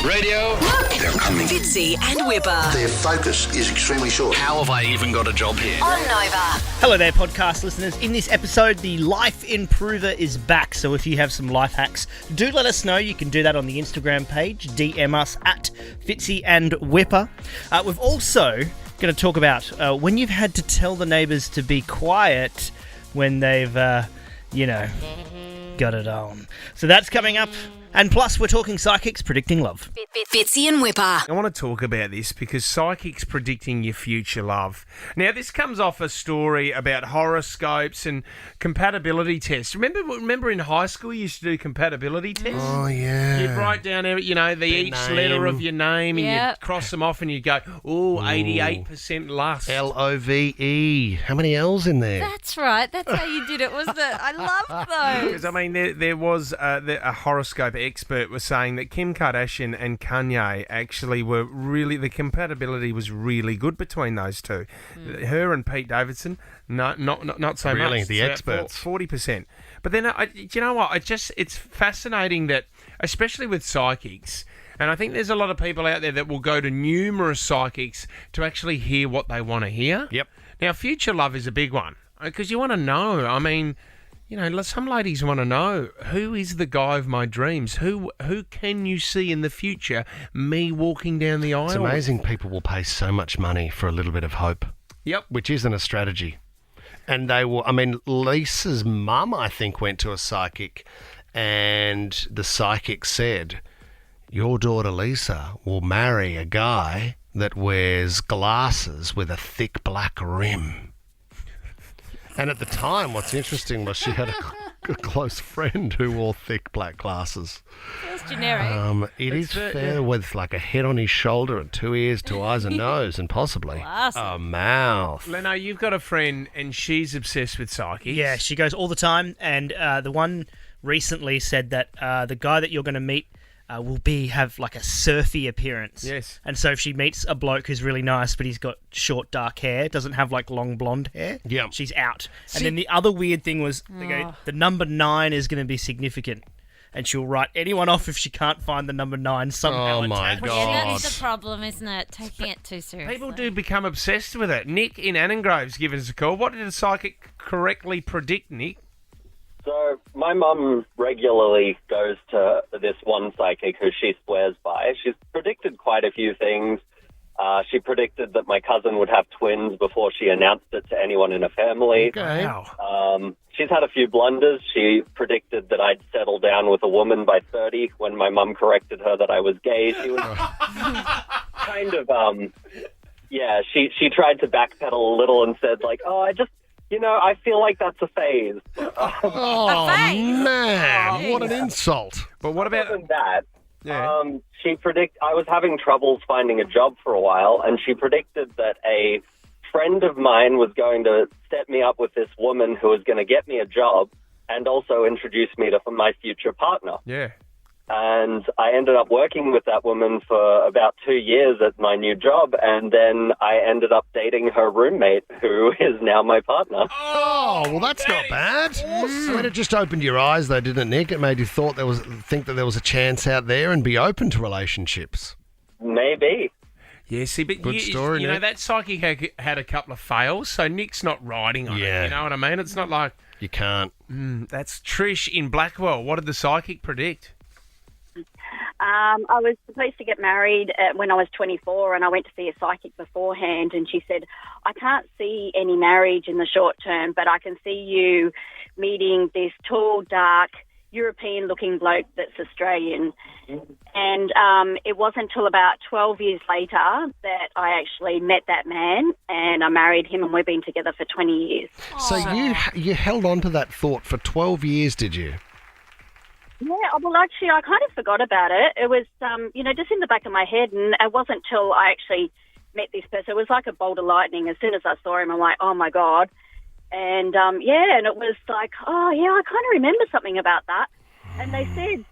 Radio. They're coming. Fitzy and Whipper. Their focus is extremely short. How have I even got a job here? On Nova. Hello there, podcast listeners. In this episode, the Life Improver is back. So if you have some life hacks, do let us know. You can do that on the Instagram page. DM us at Fitzy and Whipper. We've also going to talk about when you've had to tell the neighbours to be quiet when they've, got it on. So that's coming up. And plus, we're talking psychics predicting love. Fitzy and Whipper. I want to talk about this because psychics predicting your future love. Now, this comes off a story about horoscopes and compatibility tests. Remember in high school you used to do compatibility tests? Oh, yeah. You'd write down, each letter of your name and you'd cross them off and you'd go, 88% lust. Love. How many L's in there? That's right. That's how you did it, wasn't it? I love those. Because, I mean, there was a horoscope expert was saying that Kim Kardashian and Kanye actually were really, the compatibility was really good between those two. Her and Pete Davidson, not so much. Really, the It's experts. 40%. But then, do you know what? It's fascinating that, especially with psychics, and I think there's a lot of people out there that will go to numerous psychics to actually hear what they want to hear. Yep. Now, future love is a big one because you want to know. I mean, some ladies want to know, who is the guy of my dreams? Who can you see in the future me walking down the aisle? It's amazing people will pay so much money for a little bit of hope. Yep. Which isn't a strategy. And they will, Lisa's mum, I think, went to a psychic and the psychic said, your daughter Lisa will marry a guy that wears glasses with a thick black rim. And at the time, what's interesting was she had a close friend who wore thick black glasses. Feels generic. It is fair with like a head on his shoulder and 2 ears, 2 eyes, a nose, and possibly a mouth. Leno, you've got a friend and she's obsessed with psychics. Yeah, she goes all the time. And the one recently said that the guy that you're going to meet will have like a surfy appearance. Yes. And so if she meets a bloke who's really nice, but he's got short dark hair, doesn't have like long blonde hair, she's out. And then the other weird thing was they go, the number 9 is going to be significant. And she'll write anyone off if she can't find the number 9 somehow. Oh, my attached. God. Yeah, that's the problem, isn't it? Taking it too seriously. People do become obsessed with it. Nick in Annangrove's given us a call. What did a psychic correctly predict, Nick? So my mum regularly goes to this one psychic who she swears by. She's predicted quite a few things. She predicted that my cousin would have twins before she announced it to anyone in her family. Okay. Wow. She's had a few blunders. She predicted that I'd settle down with a woman by 30 when my mum corrected her that I was gay. She was kind of, she tried to backpedal a little and said like, I feel like that's a phase. Oh, man. What an insult. But what about Other than that, Yeah. I was having troubles finding a job for a while, and she predicted that a friend of mine was going to set me up with this woman who was going to get me a job and also introduce me to my future partner. Yeah. And I ended up working with that woman for about 2 years at my new job, and then I ended up dating her roommate, who is now my partner. Oh, well, that's not bad. When it just opened your eyes, though, didn't it, Nick? It made you think that there was a chance out there and be open to relationships. Maybe. Yeah, see, but Good story, you know, Nick. that psychic had a couple of fails, so Nick's not riding on it. You know what I mean? It's not like, You can't. that's Trish in Blackwell. What did the psychic predict? I was supposed to get married when I was 24, and I went to see a psychic beforehand, and she said, I can't see any marriage in the short term, but I can see you meeting this tall, dark, European-looking bloke that's Australian. And it wasn't until about 12 years later that I actually met that man, and I married him, and we've been together for 20 years. So you held on to that thought for 12 years, did you? Yeah, well, actually, I kind of forgot about it. It was, just in the back of my head, and it wasn't till I actually met this person. It was like a bolt of lightning. As soon as I saw him, I'm like, oh, my God. And, and it was like, oh, yeah, I kind of remember something about that. And he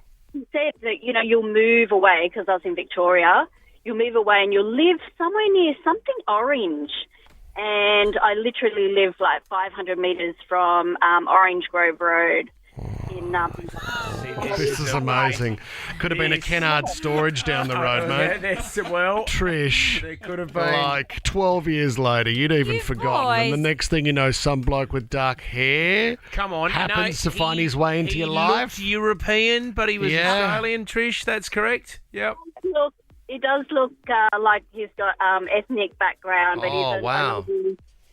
said that, you'll move away, because I was in Victoria. You'll move away and you'll live somewhere near something orange. And I literally live like 500 metres from Orange Grove Road. in This is amazing. Could have been a Kennard storage down the road, mate. Well, Trish, there could have been. like 12 years later, you'd even You forgotten. And the boys. next thing you know, some bloke with dark hair Come on. happens no, to find his way into he your looked life. European, but he was Yeah. Australian, Trish. That's correct. Yep. Look, he does look like he's got ethnic background, but Oh, wow.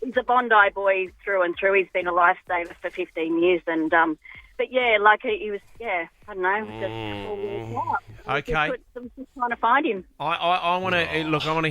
he's a Bondi boy through and through. He's been a lifesaver for 15 years, and but yeah, like he was, I don't know, just all really sharp. Okay. I was just trying to find him. I want to look. I want to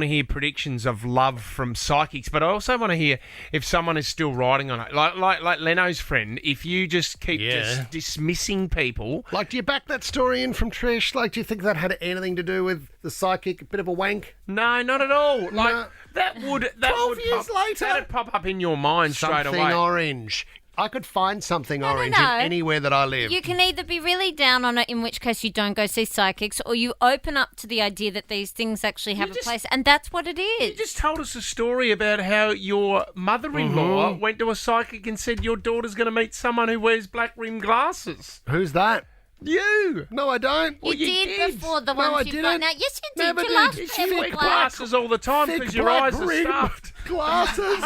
hear predictions of love from psychics, but I also want to hear if someone is still riding on it, like Leno's friend. If you just keep just dismissing people, Like, do you back that story in from Trish? Like, do you think that had anything to do with the psychic? A bit of a wank? no, not at all. Like No. that would 12 years later? that'd pop up in your mind straight Something away. orange. I could find something orange no. in anywhere that I live. You can either be really down on it, in which case you don't go see psychics, or you open up to the idea that these things actually have a place, and that's what it is. You just told us a story about how your mother-in-law went to a psychic and said your daughter's going to meet someone who wears black rimmed glasses. Who's that? You. No, I don't. You did before the No, I ones you've got didn't. now. Yes, you did. Never You did. love It's wearing Wear black. glasses all the time Thick because your black eyes are rim stuffed. glasses.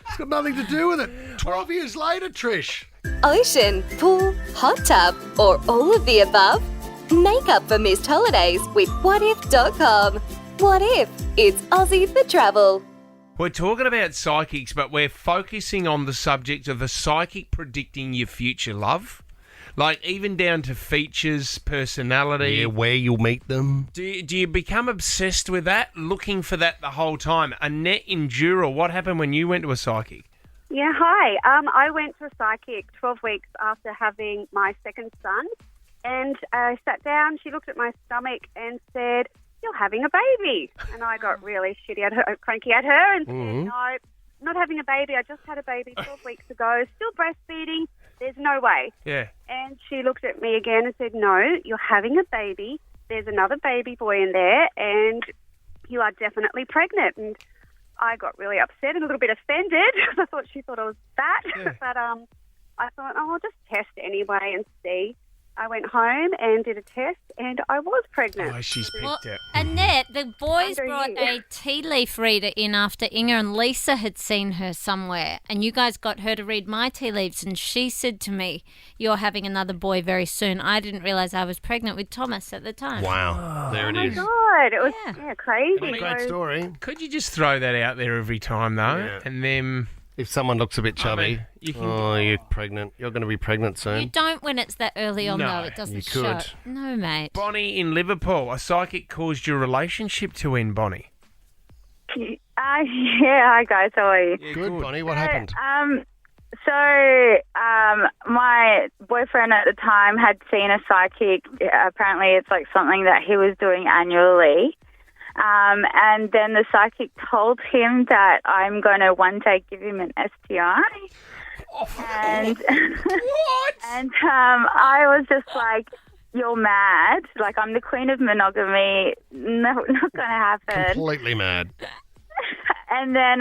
It's got nothing to do with it. 12 years later, Trish. Ocean, pool, hot tub, or all of the above? Make up for missed holidays with whatif.com. What if? It's Aussie for travel. We're talking about psychics, but we're focusing on the subject of the psychic predicting your future love. Like, even down to features, personality. Yeah, where you'll meet them. Do you become obsessed with that, looking for that the whole time? Annette Endura, what happened when you went to a psychic? Yeah, hi. I went to a psychic 12 weeks after having my second son, and I sat down. She looked at my stomach and said, "You're having a baby." And I got really cranky at her and said, "No, I'm not having a baby. I just had a baby 12 weeks ago, still breastfeeding. There's no way." Yeah. And she looked at me again and said, "No, you're having a baby. There's another baby boy in there, and you are definitely pregnant." And I got really upset and a little bit offended because I thought she thought I was fat. Yeah. But I thought, I'll just test anyway and see. I went home and did a test, and I was pregnant. Oh, she's picked Well, it. Annette, the boys Under brought you. a tea leaf reader in after Inga and Lisa had seen her somewhere, and you guys got her to read my tea leaves, and she said to me, "You're having another boy very soon." I didn't realise I was pregnant with Thomas at the time. Wow. There it Oh, my is. God. It was Yeah. crazy. Great So- story. Could you just throw that out there every time, though? Yeah. And then... If someone looks a bit chubby, mean, you can- oh, you're pregnant. You're going to be pregnant You soon. don't when it's that early on, No, though. It doesn't you show. could. No, mate. Bonnie in Liverpool, a psychic caused your relationship to end, Bonnie. Yeah, hi guys, how are you? Yeah, Good, Bonnie. What happened? My boyfriend at the time had seen a psychic. Apparently it's like something that he was doing annually. And then the psychic told him that I'm going to one day give him an STI. And What? and I was just like, "You're mad. Like, I'm the queen of monogamy. No, not going to happen." Completely mad. And then,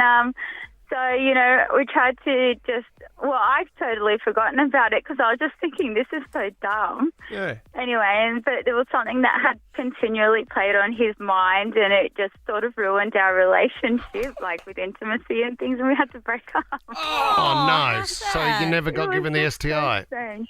so, we tried to I've totally forgotten about it because I was just thinking, this is so dumb. Yeah. Anyway, but there was something that had continually played on his mind, and it just sort of ruined our relationship, like with intimacy and things, and we had to break up. Oh, no. So you never got given the STI? Strange.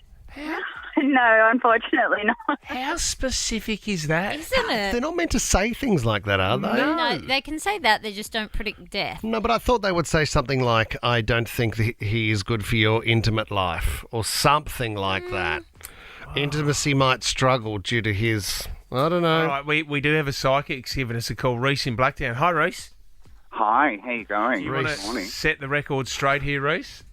No, unfortunately not. How specific is that? Isn't They're it? not meant to say things like that, are they? No, they can say that. They just don't predict death. No, but I thought they would say something like, "I don't think that he is good for your intimate life," or something like that. Intimacy might struggle due to his, I don't know. All right, we do have a psychic giving us a call, Reese in Blacktown. Hi, Reese. Hi, how you going? You want Good to morning. set the record straight here, Reese?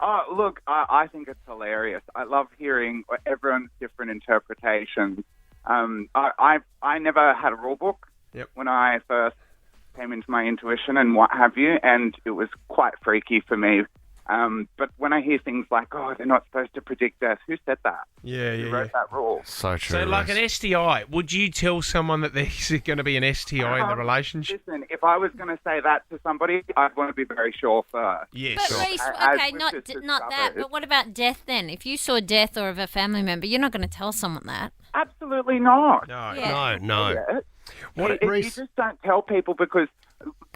Oh, look, I think it's hilarious. I love hearing everyone's different interpretations. I never had a rule book when I first came into my intuition and what have you, and it was quite freaky for me. But when I hear things like, "Oh, they're not supposed to predict death," who said that? Yeah, Who wrote that rule? So true. So, like Reese. an STI, would you tell someone that there's going to be an STI in the relationship? Listen, if I was going to say that to somebody, I'd want to be very sure first. Yeah, But sure. Reese, As okay, we've not just not that. discovered. But what about death then? If you saw death or of a family member, you're not going to tell someone that. Absolutely not. No. Yeah. No. Yeah. What, You just don't tell people because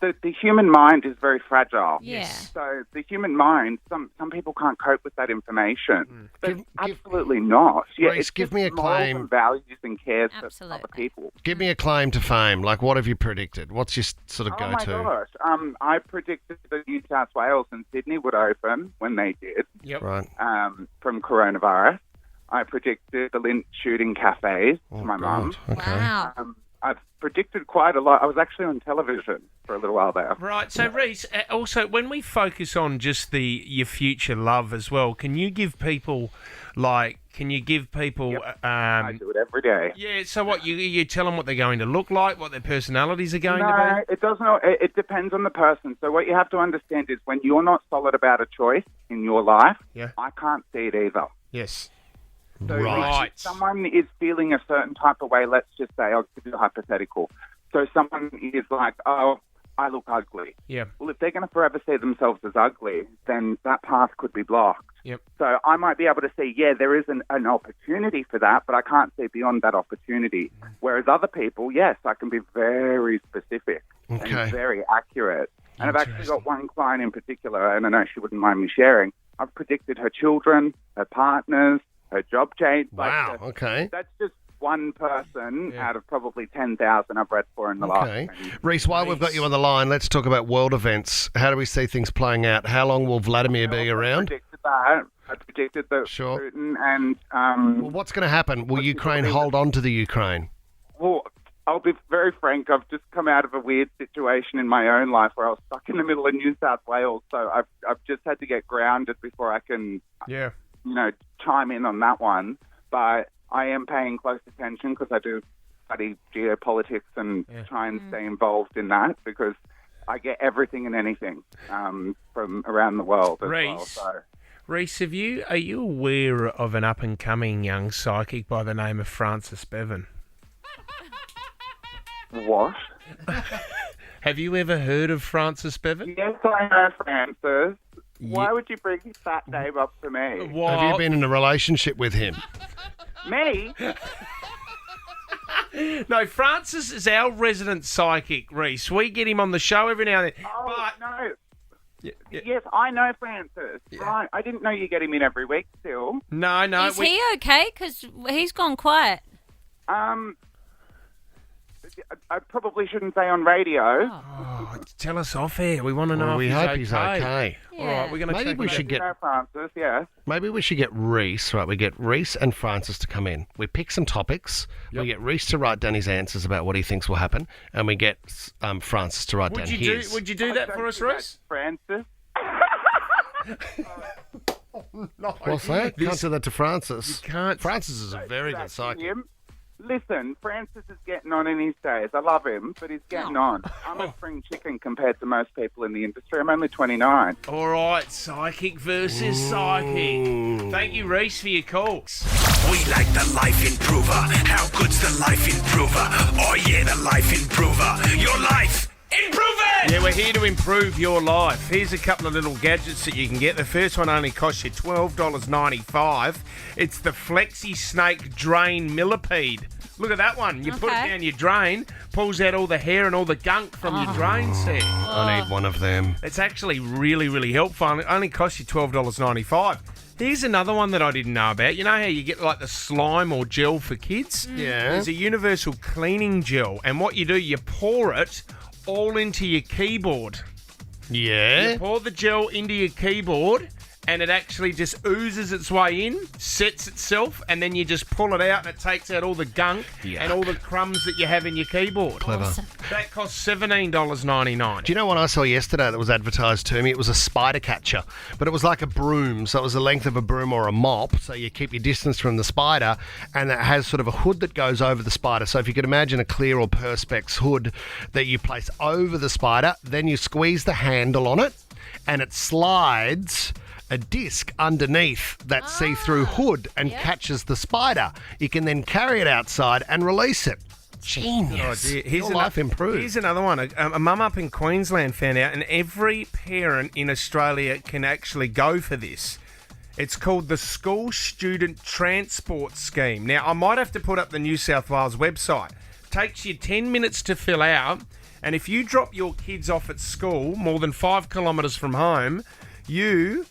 the human mind is very fragile. Yeah. So the human mind, some people can't cope with that information. But Give- absolutely not. Yeah, Reese, it's give just me a morals claim. and values and cares for Absolutely. other people. Give me a claim to fame. Like, what have you predicted? What's your sort of Oh my go-to? gosh! I predicted that New South Wales and Sydney would open when they did Yep. Right. from coronavirus. I predicted the Lynch shooting cafes Oh, to my mum. God. Okay. Wow. I've predicted quite a lot. I was actually on television for a little while there. Right, so Reese, also when we focus on just your future love as well, can you give people I do it every day. yeah, so what you tell them what they're going to look like, what their personalities are going to No, it doesn't. It depends on the person. So what you have to understand is when you're not solid about a choice in your life, Yeah. I can't see it either. be? Yes. So Right. if someone is feeling a certain type of way, let's just say, I'll give you a hypothetical. So someone is like, oh, I look ugly. Yeah. Well, if they're going to forever see themselves as ugly, then that path could be blocked. Yep. So I might be able to see, yeah, there is an opportunity for that, but I can't see beyond that opportunity. Whereas other people, yes, I can be very specific Okay. and very accurate. And I've actually got one client in particular, and I know she wouldn't mind me sharing. I've predicted her children, her partners, her job change. Wow. Okay. That's just one person out of probably 10,000 I've read for in the last Okay. 10 years. Reese, while we've got you on the line, let's talk about world events. How do we see things playing out? How long will Vladimir be around? I predicted that Sure. Putin and Well, what's going to happen? Will Ukraine hold on to the Ukraine? well, I'll be very frank. I've just come out of a weird situation in my own life where I was stuck in the middle of New South Wales. So I've just had to get grounded before I can, Yeah. chime in on that one. But I am paying close attention because I do study geopolitics and try and stay involved in that because I get everything and anything from around the world as well. Reese. So. Reese, are you aware of an up-and-coming young psychic by the name of Francis Bevan? What? Have you ever heard of Francis Bevan? Yes, I know, Francis. Why would you bring that name up to me? Well, Have you been in a relationship with him? Me? No, Francis is our resident psychic, Reese. We get him on the show every now and then. Oh, no. Yes, I know Francis. Right. I didn't know you get him in every week still. No. Is he okay? Because he's gone quiet. I probably shouldn't say on radio. Oh, tell us off air. We want to know Well, we if hope he's he's okay. All right, we're going to Maybe check we it should out. get. You know Francis, yes. Maybe we should get Reese, right? We get Reese and Francis to come in. We pick some topics. We get Reese to write down his answers about what he thinks will happen, and we get Francis to write down his. Would you do that for us, Reese? Francis? What's that? Can't do that to Francis. You can't. Francis is a very good That's psychic. him. Listen, Francis is getting on in his days. I love him, but he's getting on. I'm a spring chicken compared to most people in the industry. I'm only 29. All right, psychic versus psychic. Thank you, Reese, for your calls. We like the Life Improver. How good's the Life Improver? Oh yeah, the Life Improver. Your life, improve it! Yeah, we're here to improve your life. Here's a couple of little gadgets that you can get. The first one only costs you $12.95. It's the Flexi Snake Drain Millipede. Look at that one. You put it down your drain, pulls out all the hair and all the gunk from your drain set. I need one of them. It's actually really, really helpful. It only costs you $12.95. Here's another one that I didn't know about. You know how you get like the slime or gel for kids? Yeah. There's a universal cleaning gel. And what you do, you pour it all into your keyboard. Yeah. You pour the gel into your keyboard and it actually just oozes its way in, sets itself, and then you just pull it out and it takes out all the gunk and all the crumbs that you have in your keyboard. Clever. That costs $17.99. Do you know what I saw yesterday that was advertised to me? It was a spider catcher, but it was like a broom, so it was the length of a broom or a mop, so you keep your distance from the spider, and it has sort of a hood that goes over the spider. So if you could imagine a clear or perspex hood that you place over the spider, then you squeeze the handle on it, and it slides a disc underneath that see-through hood and catches the spider. You can then carry it outside and release it. Genius. Good idea. Your life improved. Here's another one. A mum up in Queensland found out, and every parent in Australia can actually go for this. It's called the School Student Transport Scheme. Now, I might have to put up the New South Wales website. Takes you 10 minutes to fill out, and if you drop your kids off at school more than 5 kilometres from home, you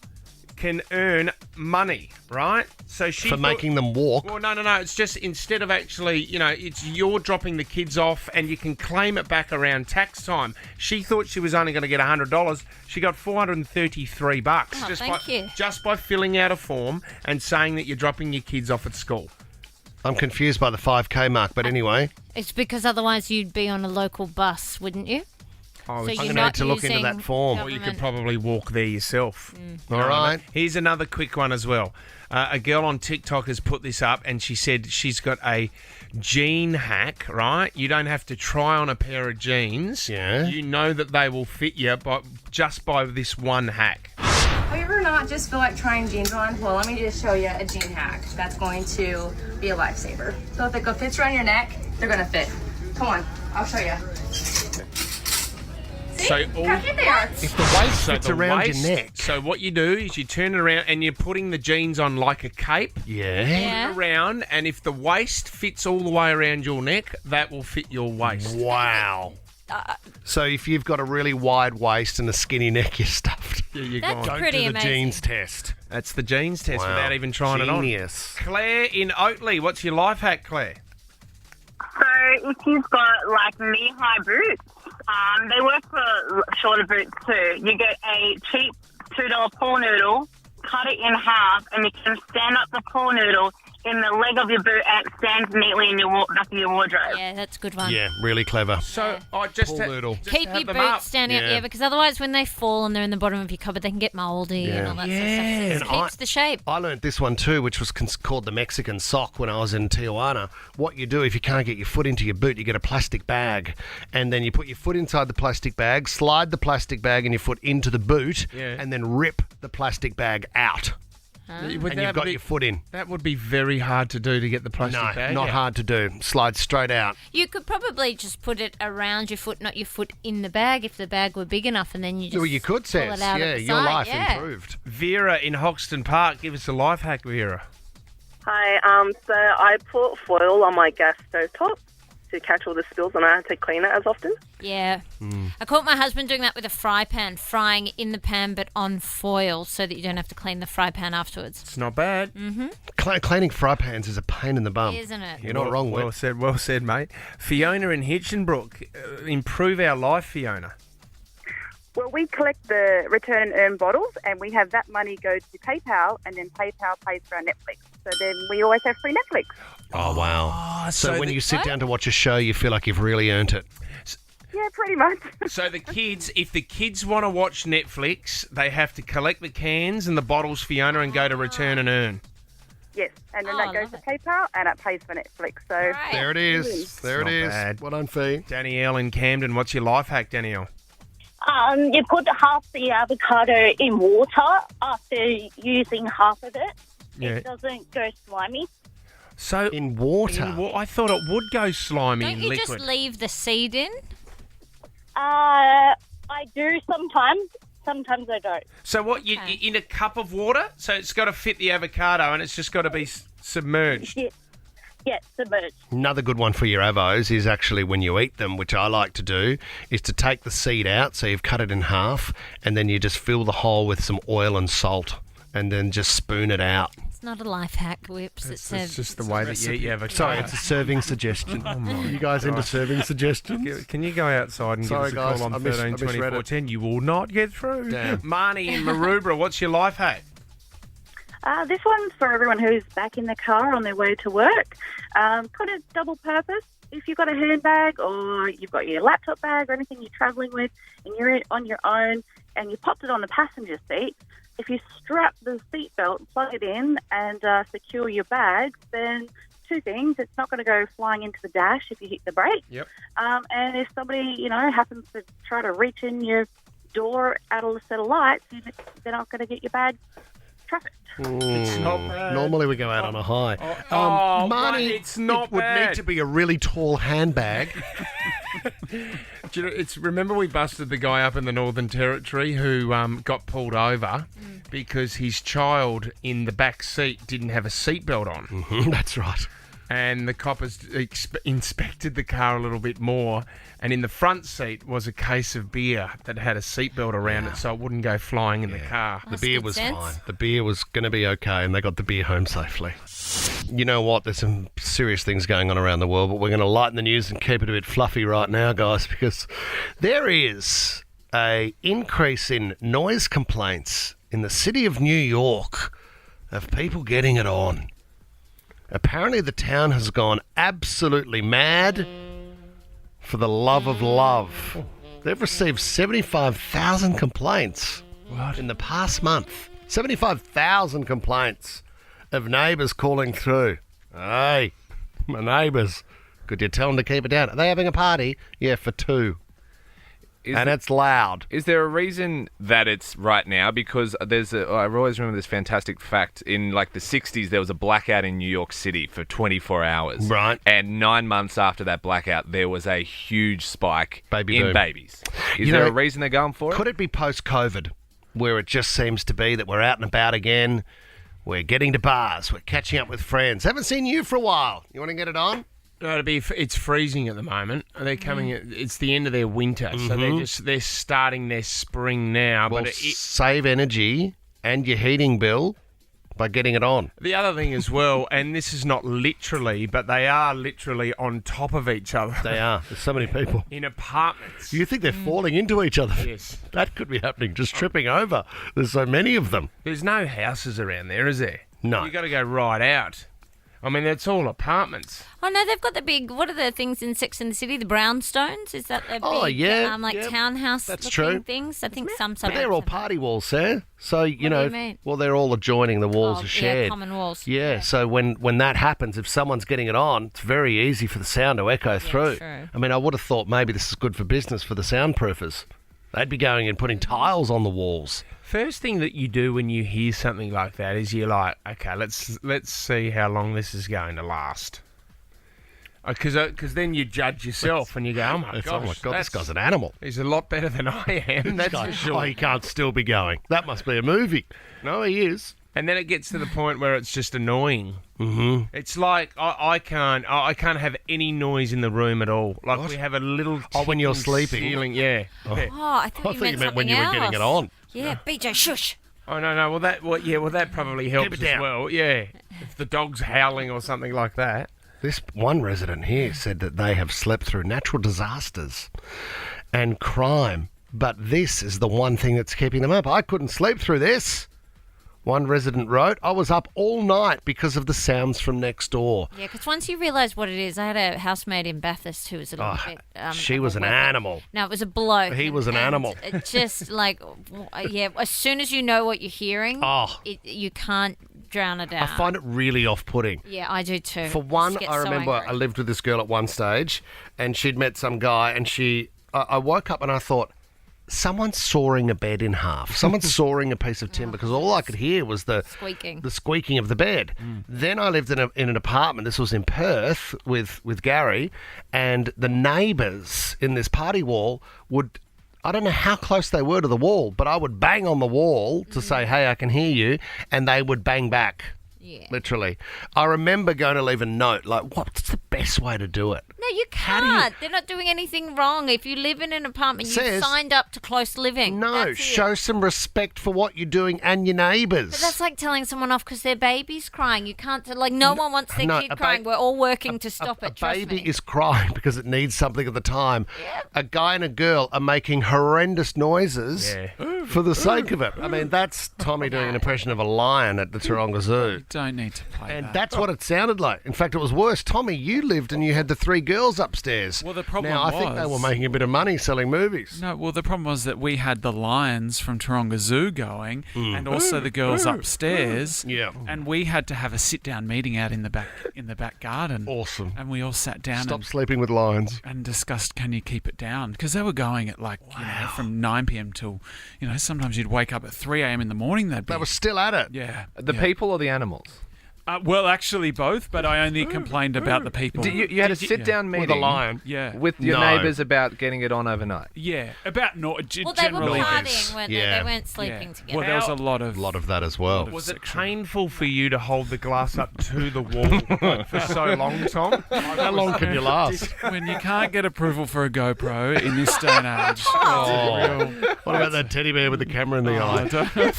can earn money, right? So For making them walk. Well, no. It's just instead of actually, it's you're dropping the kids off and you can claim it back around tax time. She thought she was only going to get $100. She got $433 just by filling out a form and saying that you're dropping your kids off at school. I'm confused by the 5K mark, but anyway. It's because otherwise you'd be on a local bus, wouldn't you? I'm So going you're to not need to look into that using form. Or you could probably walk there yourself. All right. Here's another quick one as well. A girl on TikTok has put this up and she said she's got a jean hack, right? You don't have to try on a pair of jeans. Yeah. You know that they will fit you just by this one hack. Have you ever not just feel like trying jeans on? Well, let me just show you a jean hack that's going to be a lifesaver. So if it fits around your neck, they're going to fit. Come on, I'll show you. So How cute they are. If the waist fits around your neck. So what you do is you turn it around and you're putting the jeans on like a cape. Yeah. Put it around, and if the waist fits all the way around your neck, that will fit your waist. Wow. So if you've got a really wide waist and a skinny neck, you're stuffed. Yeah, you're That's gone. pretty Do the amazing. jeans test. That's the jeans test Wow. without even trying Genius. it on. Claire in Oatley, what's your life hack, Claire? So if you've got like knee-high boots, they work for shorter boots too. You get a cheap $2 pool noodle, cut it in half, and you can stand up the pool noodle in the leg of your boot and it stands neatly in your back of your wardrobe. Yeah, that's a good one. Yeah, really clever. So I just Pool noodle. Keep your boots standing up, Yeah. because otherwise when they fall and they're in the bottom of your cupboard, they can get mouldy and all that sort of stuff. And So it keeps the shape. I learnt this one too, which was called the Mexican sock when I was in Tijuana. What you do if you can't get your foot into your boot, you get a plastic bag, and then you put your foot inside the plastic bag, slide the plastic bag and your foot into the boot, and then rip the plastic bag out. And you've got your foot in. That would be very hard to do to get the plastic No, bag not out. hard to do. Slide straight out. You could probably just put it around your foot, not your foot in the bag, if the bag were big enough, and then you just Well, you could, pull Seth. it out Yeah, at the your side. life Yeah. improved. Vera in Hoxton Park, give us a life hack, Vera. Hi, so I put foil on my gas stove top to catch all the spills and I had to clean it as often. Yeah. I caught my husband doing that with a fry pan, frying in the pan but on foil so that you don't have to clean the fry pan afterwards. It's not bad. Mm-hmm. Cleaning fry pans is a pain in the bum. Isn't it? You're not wrong, Well Whit. well said, mate. Fiona in Hitchinbrook, improve our life, Fiona. Well, we collect the return and earn bottles, and we have that money go to PayPal, and then PayPal pays for our Netflix. So then we always have free Netflix. Oh, wow. So so when the- you sit down to watch a show, you feel like you've really earned it. Yeah, pretty much. So the kids, if the kids want to watch Netflix, they have to collect the cans and the bottles, Fiona, and go to return and earn. Yes, and then that goes to PayPal, and it pays for Netflix. So There it is. There it Not is. bad. Well done, Fee. Danielle in Camden, what's your life hack, Danielle? You put half the avocado in water after using half of it. Yeah. It doesn't go slimy. So in water? I thought it would go slimy Don't in you liquid. just leave the seed in? I do sometimes. Sometimes I don't. So what, you in a cup of water? So it's got to fit the avocado and it's just got to be submerged. Yeah, submerged. Another good one for your avos is actually when you eat them, which I like to do, is to take the seed out, so you've cut it in half, and then you just fill the hole with some oil and salt, and then just spoon it out. It's not a life hack, Whips. It's just the way that you eat your avocado. Sorry, it's a serving suggestion. You guys into serving suggestions? Can you go outside and Sorry, give us a guys, call on I 13 misread 24 it. 10? You will not get through. Damn. Marnie in Maroubra, what's your life hack? this one's for everyone who's back in the car on their way to work. Kind of double purpose. If you've got a handbag or you've got your laptop bag or anything you're travelling with and you're on your own and you popped it on the passenger seat, if you strap the seatbelt, plug it in and secure your bags, then two things. It's not going to go flying into the dash if you hit the brake. Yep. And if somebody, happens to try to reach in your door out of a set of lights, they're not going to get your bag traffic. It's not bad. Normally we go out on a high. Marnie, it's not it would bad. need to be a really tall handbag. Do you know, remember we busted the guy up in the Northern Territory who got pulled over because his child in the back seat didn't have a seatbelt on. Mm-hmm, that's right. And the coppers inspected the car a little bit more, and in the front seat was a case of beer that had a seatbelt around it so it wouldn't go flying in the car. The beer was fine. The beer was going to be okay, and they got the beer home safely. You know what? There's some serious things going on around the world, but we're going to lighten the news and keep it a bit fluffy right now, guys, because there is a increase in noise complaints in the city of New York of people getting it on. Apparently the town has gone absolutely mad for the love of love. They've received 75,000 complaints in the past month. 75,000 complaints of neighbours calling through. Hey, my neighbours, could you tell them to keep it down? Are they having a party? Yeah, for 2. It's loud. Is there a reason that it's right now? Because I always remember this fantastic fact. In like the 60s, there was a blackout in New York City for 24 hours. Right. And 9 months after that blackout, there was a huge spike in boom. babies. Is there a reason they're going for it? Could it be post-COVID, where it just seems to be that we're out and about again, we're getting to bars, we're catching up with friends. Haven't seen you for a while. You want to get it on? No, it's freezing at the moment. They're coming. It's the end of their winter, so they're starting their spring now. Well, but save energy and your heating bill by getting it on. The other thing as well, and this is not literally, but they are literally on top of each other. They are. There's so many people in apartments. You think they're falling into each other? Yes, that could be happening. Just tripping over. There's so many of them. There's no houses around there, is there? No. You got to go right out. I mean, it's all apartments. Oh, no, they've got the big, what are the things in Sex and the City? The brownstones? Is that the big, townhouse looking things? I think some But they're all party walls, Sarah. So, you know, well, they're all adjoining. The walls are shared. Yeah, common walls. Yeah, so when that happens, if someone's getting it on, it's very easy for the sound to echo through. True. I mean, I would have thought maybe this is good for business for the soundproofers. They'd be going and putting tiles on the walls. First thing that you do when you hear something like that is you're like, okay, let's see how long this is going to last. Because then you judge yourself and you go, oh my gosh, this guy's an animal. He's a lot better than I am. That's for sure. Oh, he can't still be going. That must be a movie. No, he is. And then it gets to the point where it's just annoying. Mm-hmm. It's like I can't have any noise in the room at all. Like we have a little when you're sleeping. Ceiling, yeah. Oh, I thought you meant when you were getting it on. Yeah, BJ, shush. Oh no! Well, that probably helps as well. Yeah, if the dog's howling or something like that. This one resident here said that they have slept through natural disasters and crime, but this is the one thing that's keeping them up. I couldn't sleep through this. One resident wrote, I was up all night because of the sounds from next door. Yeah, because once you realise what it is, I had a housemate in Bathurst who was a little bit... she was an animal. No, it was a bloke. He was an animal. It just like, as soon as you know what you're hearing, you can't drown it out. I find it really off-putting. Yeah, I do too. For one, I so remember angry. I lived with this girl at one stage and she'd met some guy and I woke up and I thought, someone's sawing a bed in half. Someone's sawing a piece of timber because all I could hear was the squeaking of the bed. Then I lived in an apartment. This was in Perth with Gary, and the neighbours in this party wall would, I don't know how close they were to the wall, but I would bang on the wall to say, hey, I can hear you, and they would bang back. Yeah. Literally. I remember going to leave a note, like, what's the best way to do it? No, you can't. They're not doing anything wrong. If you live in an apartment, you've signed up to close living. No, show some respect for what you're doing and your neighbours. But that's like telling someone off because their baby's crying. You can't, no one wants their kid crying. We're all working to stop it, trust me. A baby is crying because it needs something at the time. Yep. A guy and a girl are making horrendous noises for the sake of it. I mean, that's Tommy doing an impression of a lion at the Taronga Zoo. You don't need to play that. And that's what it sounded like. In fact, it was worse. Tommy, you lived and you had the 3 girls upstairs. Well, the problem I think they were making a bit of money selling movies. No, well, the problem was that we had the lions from Taronga Zoo going and also the girls upstairs. Yeah. And we had to have a sit-down meeting out in the back garden. Awesome. And we all sat down Stop sleeping with lions. And discussed, can you keep it down? Because they were going at from 9 p.m. till, sometimes you'd wake up at 3 a.m. in the morning. They were still at it. Yeah. The people or the animals? Well, actually both, but I only complained about the people. You had a sit-down meeting with a lion. Yeah. with your neighbours about getting it on overnight. Yeah, about Well, they were generally. partying, weren't they? Yeah. They weren't sleeping together. Well, there was a lot of that as well. Was it painful for you to hold the glass up to the wall for so long, Tom? How long can you last? when you can't get approval for a GoPro in this day and age. What about that teddy bear with the camera in the eye?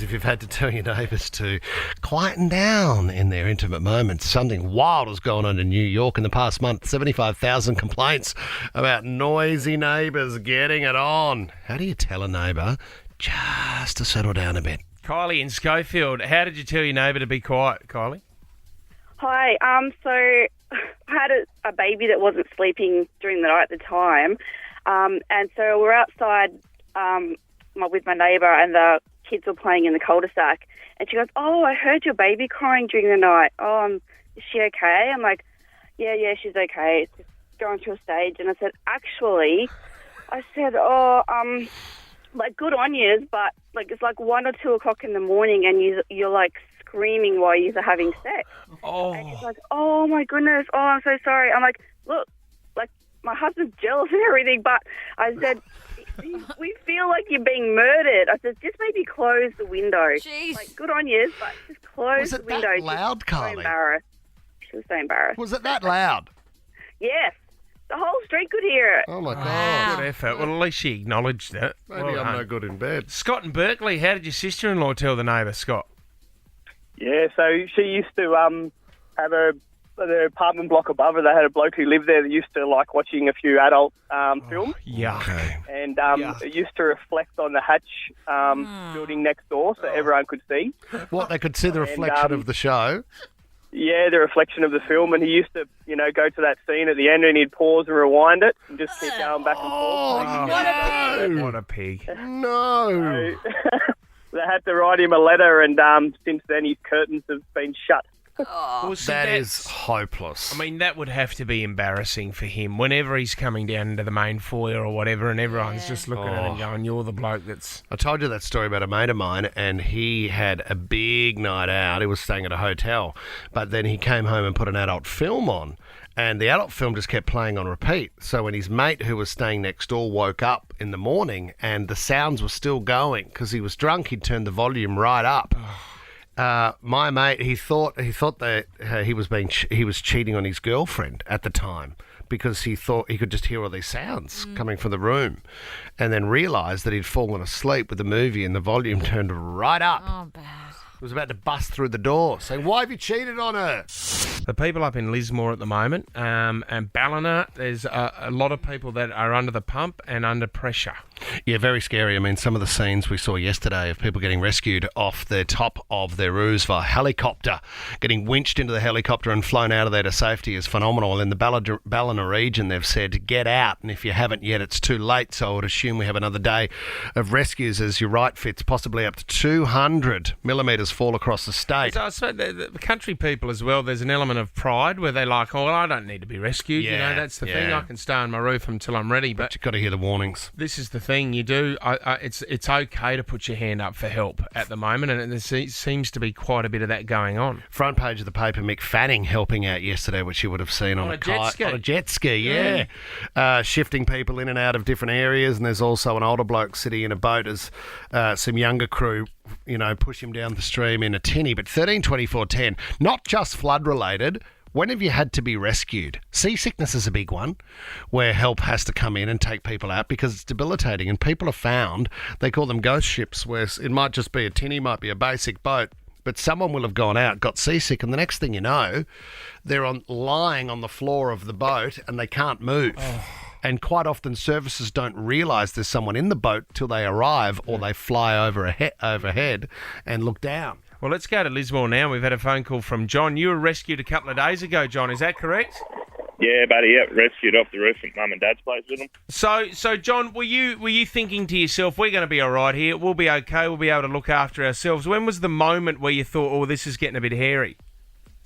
If you've had to tell your neighbours to quieten down in their intimate moments, something wild has gone on in New York in the past month. 75,000 complaints about noisy neighbours getting it on. How do you tell a neighbour just to settle down a bit? Kylie in Schofield, how did you tell your neighbour to be quiet, Kylie? Hi. So I had a baby that wasn't sleeping during the night at the time, and so we're outside with my neighbour, and the kids were playing in the cul-de-sac, and she goes, "Oh, I heard your baby crying during the night. Is she okay?" I'm like, yeah, she's okay. It's just going through a stage. And I said, actually, like, good on you, but like it's like 1 or 2 o'clock in the morning, and you're like screaming while you're having sex. And she's like, "Oh my goodness, I'm so sorry." I'm like, "Look, like my husband's jealous and everything," but I said, "We feel like you're being murdered." I said, "Just maybe close the window." Jeez. Like, good on you, but just close the window. Was it that loud, Carly? So embarrassed. She was so embarrassed. Was it that loud? Yes. The whole street could hear it. Oh, my God. Good effort. Well, at least she acknowledged it. Maybe Well I'm done. no good in bed. Scott in Berkeley, how did your sister-in-law tell the neighbour, Scott? Yeah, so she used to have the apartment block above her. They had a bloke who lived there that used to like watching a few adult films. Yeah. And it used to reflect on the hatch building next door so everyone could see. What, they could see the reflection of the show? Yeah, the reflection of the film. And he used to, go to that scene at the end and he'd pause and rewind it and just keep going back and forth. What a pig. No. They had to write him a letter, and since then his curtains have been shut. Well, see, That that's- is hopeless. I mean, that would have to be embarrassing for him whenever he's coming down into the main foyer or whatever, and everyone's just looking at him going, "You're the bloke that's..." I told you that story about a mate of mine, and he had a big night out. He was staying at a hotel, but then he came home and put an adult film on, and the adult film just kept playing on repeat. So when his mate, who was staying next door, woke up in the morning and the sounds were still going because he was drunk, he'd turned the volume right up. My mate, he thought that he was cheating on his girlfriend at the time because he thought he could just hear all these sounds coming from the room, and then realised that he'd fallen asleep with the movie and the volume turned right up. Oh, bad. He was about to bust through the door, saying, "Why have you cheated on her?" The people up in Lismore at the moment, and Ballina, there's a lot of people that are under the pump and under pressure. Yeah, very scary. I mean, some of the scenes we saw yesterday of people getting rescued off the top of their roofs via helicopter, getting winched into the helicopter and flown out of there to safety is phenomenal. In the Ballina region, they've said, get out, and if you haven't yet, it's too late. So I would assume we have another day of rescues, as you're right, Fitz, possibly up to 200 millimetres fall across the state. So I suppose the country people as well, there's an element of pride where they're like, "Oh, I don't need to be rescued." Yeah, that's the thing. I can stay on my roof until I'm ready. But you've got to hear the warnings. This is the thing you do. It's okay to put your hand up for help at the moment, and there seems to be quite a bit of that going on. Front page of the paper, Mick Fanning helping out yesterday, which you would have seen on a jet ski. On a jet ski, yeah. Shifting people in and out of different areas, and there's also an older bloke sitting in a boat as some younger crew, push him down the stream in a tinny. But 13-24-10, not just flood related. When have you had to be rescued? Seasickness is a big one where help has to come in and take people out because it's debilitating. And people have found, they call them ghost ships, where it might just be a tinny, might be a basic boat, but someone will have gone out, got seasick, and the next thing you know, they're lying on the floor of the boat and they can't move. And quite often services don't realise there's someone in the boat till they arrive or they fly overhead and look down. Well, let's go to Lismore now. We've had a phone call from John. You were rescued a couple of days ago, John. Is that correct? Yeah, buddy. Yeah, rescued off the roof at Mum and Dad's place with them. So, John, were you thinking to yourself, we're going to be all right here, we'll be okay, we'll be able to look after ourselves? When was the moment where you thought, oh, this is getting a bit hairy?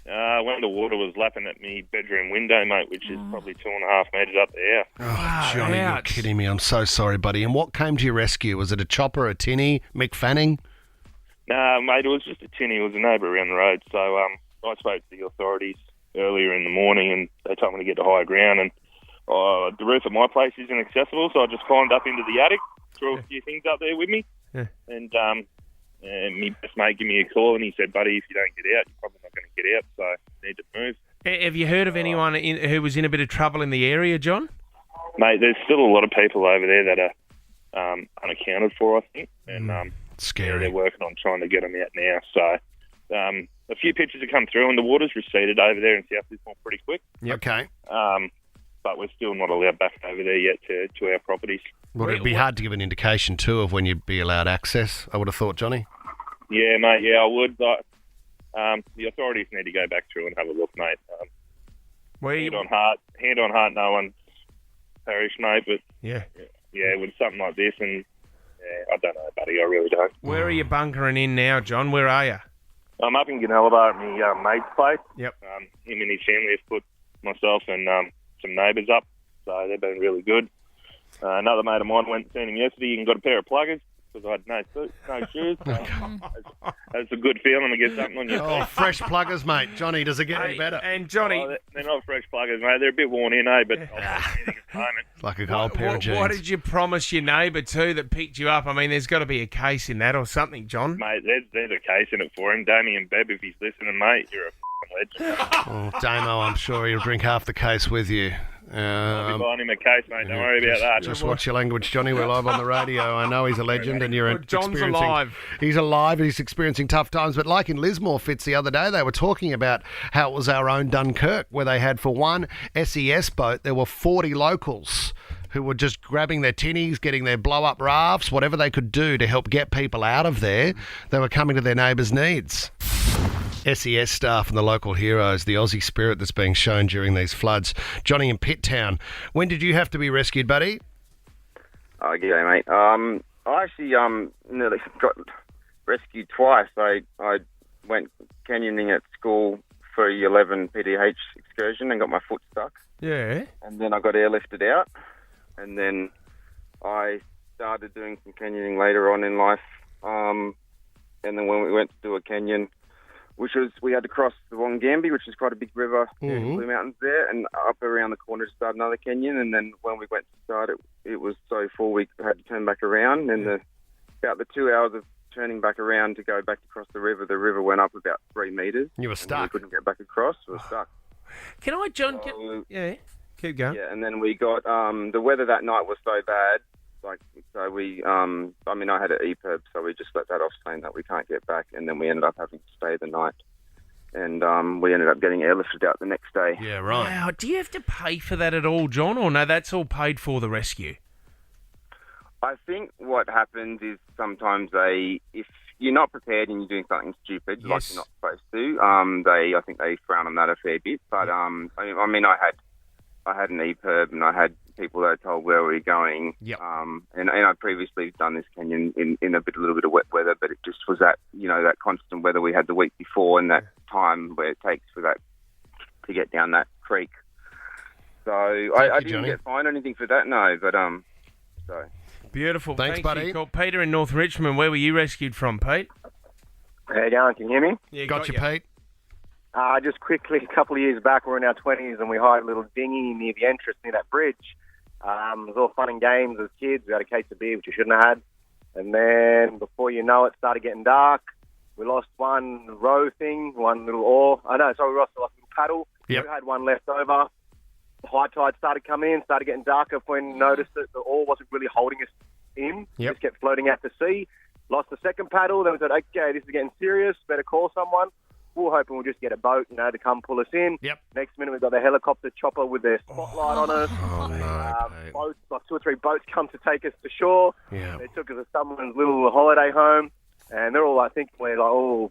When the water was lapping at me bedroom window, mate, which is probably 2.5 metres up there. Oh, Johnny, you're kidding me. I'm so sorry, buddy. And what came to your rescue? Was it a chopper, a tinny, Mick Fanning? No, mate, it was just a tinny. It was a neighbour around the road. So I spoke to the authorities earlier in the morning, and they told me to get to higher ground. And the roof of my place isn't accessible, so I just climbed up into the attic, threw a few things up there with me, and my best mate gave me a call, and he said, buddy, if you don't get out, you're probably not going to get out, so I need to move. Have you heard of anyone who was in a bit of trouble in the area, John? Mate, there's still a lot of people over there that are unaccounted for, I think, and scary. They're working on trying to get them out now. So a few pictures have come through, and the water's receded over there in South Lismore pretty quick. Okay. But we're still not allowed back over there yet to our properties. Well, it'd be hard to give an indication, too, of when you'd be allowed access, I would have thought, Johnny. Yeah, mate, yeah, I would. But the authorities need to go back through and have a look, mate. Hand on heart, no one's perished, mate. But yeah, with something like this, and I don't know, buddy, I really don't. Where are you bunkering in now, John? Where are you? I'm up in Gunnellabar at my mate's place. Yep. Him and his family have put myself and some neighbours up, so they've been really good. Another mate of mine went and seen him yesterday and got a pair of pluggers because I had no shoes. That's a good feeling to get something on your feet. Fresh pluggers, mate. Johnny, does it get any better? And Johnny... they're not fresh pluggers, mate. They're a bit worn in, But I'll take anything at the moment. It's like a old pair of jeans. What did you promise your neighbour, too, that picked you up? I mean, there's got to be a case in that or something, John. Mate, there's a case in it for him. Damien Bebb, if he's listening, mate, you're a legend. Oh, Damo, I'm sure he'll drink half the case with you. I'll be buying him a case, mate. Don't worry about that. Just watch your language, Johnny. We're live on the radio. I know he's a legend, and you're John's alive. He's alive. He's experiencing tough times. But like in Lismore, Fitz, the other day, they were talking about how it was our own Dunkirk, where they had for one SES boat, there were 40 locals who were just grabbing their tinnies, getting their blow-up rafts, whatever they could do to help get people out of there. They were coming to their neighbours' needs. SES staff and the local heroes, the Aussie spirit that's being shown during these floods. Johnny in Pitt Town, when did you have to be rescued, buddy? G'day, mate. I actually nearly got rescued twice. I went canyoning at school for Year 11 PDH excursion and got my foot stuck. Yeah. And then I got airlifted out. And then I started doing some canyoning later on in life. And then when we went to do a canyon, we had to cross the Wongambi, which is quite a big river in the Blue Mountains there, and up around the corner to start another canyon. And then when we went to start it was so full we had to turn back around. And about the 2 hours of turning back around to go back across the river went up about 3 metres. You were stuck. We couldn't get back across. We were stuck. Can I, John? Yeah, keep going. Yeah, and then we got the weather that night was so bad. So we, I had an EPIRB, so we just let that off saying that we can't get back, and then we ended up having to stay the night. And we ended up getting airlifted out the next day. Yeah, right. Wow, do you have to pay for that at all, John, or no, that's all paid for the rescue? I think what happens is sometimes if you're not prepared and you're doing something stupid, like you're not supposed to, I think they frown on that a fair bit. But, I had an EPIRB and I had people that I told where we were going. Yep. And I previously done this canyon in a little bit of wet weather, but it just was that constant weather we had the week before and that time where it takes for that to get down that creek. So I didn't get fined or anything for that, no. But so beautiful. Thanks, buddy. You. Cool. Peter in North Richmond, where were you rescued from, Pete? How you going? Can you hear me? Yeah, got you, Pete. Just quickly, a couple of years back, we were in our 20s and we hired a little dinghy near the entrance, near that bridge. It was all fun and games as kids. We had a case of beer, which we shouldn't have had. And then, before you know it, started getting dark. We lost one row thing, one little oar. We lost a little paddle. Yep. We had one left over. The high tide started coming in, started getting darker. If we noticed that the oar wasn't really holding us in, just kept floating out to sea. Lost the second paddle. Then we thought, okay, this is getting serious. Better call someone. We were hoping we'll just get a boat, to come pull us in. Yep. Next minute, we've got the helicopter chopper with their spotlight on us. Oh, no, boats, like 2 or 3 boats come to take us to shore. Yeah. They took us to someone's little holiday home. And they're all, thinking we're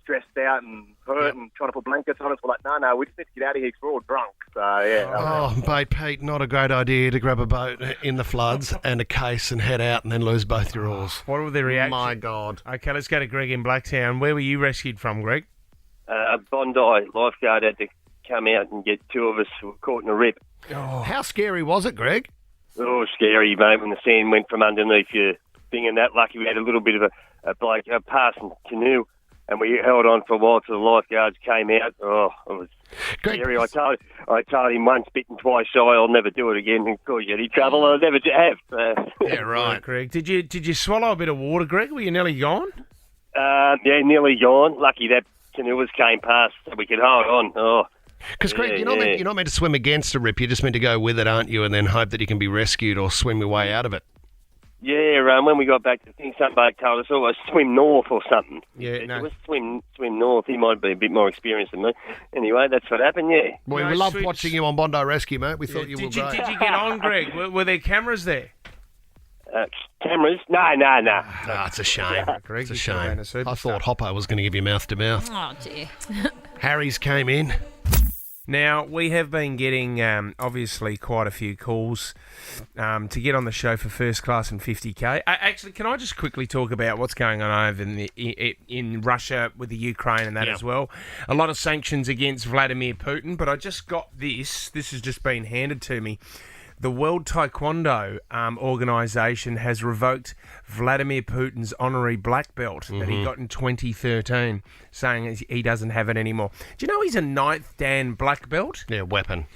stressed out and hurt and trying to put blankets on us. We're like, no, we just need to get out of here because we're all drunk. So, yeah. Oh, mate, Pete, not a great idea to grab a boat in the floods and a case and head out and then lose both your oars. What were the reactions? My God. Okay, let's go to Greg in Blacktown. Where were you rescued from, Greg? a Bondi lifeguard had to come out and get two of us who were caught in a rip. How scary was it, Greg? Oh, scary, mate, when the sand went from underneath your thing and that. Lucky we had a little bit of a passing canoe, and we held on for a while till the lifeguards came out. Oh, it was scary. I told him once, bitten, twice shy, I'll never do it again and cause you any trouble. I'll never have. Yeah, right. Greg. Did you swallow a bit of water, Greg? Were you nearly gone? Yeah, nearly gone. Lucky that canoeist came past so we could hold on. Oh. Because, Greg, you're not meant to swim against a rip. You're just meant to go with it, aren't you, and then hope that you can be rescued or swim your way out of it. Yeah, when we got back to the thing, somebody told us, swim north or something. Yeah, no. Swim north. He might be a bit more experienced than me. Anyway, that's what happened, yeah. Well, we loved watching you on Bondi Rescue, mate. We thought you were great. Did you get on, Greg? Were there cameras there? Cameras? No. No, it's a shame. Greg, It's a shame. I thought Hoppo was going to give you mouth to mouth. Oh, dear. Harry's came in. Now, we have been getting, obviously, quite a few calls to get on the show for First Class and 50K. Actually, can I just quickly talk about what's going on over in Russia with the Ukraine and that as well? A lot of sanctions against Vladimir Putin, but I just got this. This has just been handed to me. The World Taekwondo organisation has revoked Vladimir Putin's honorary black belt that he got in 2013, saying he doesn't have it anymore. Do you know he's a 9th Dan black belt? Yeah, weapon.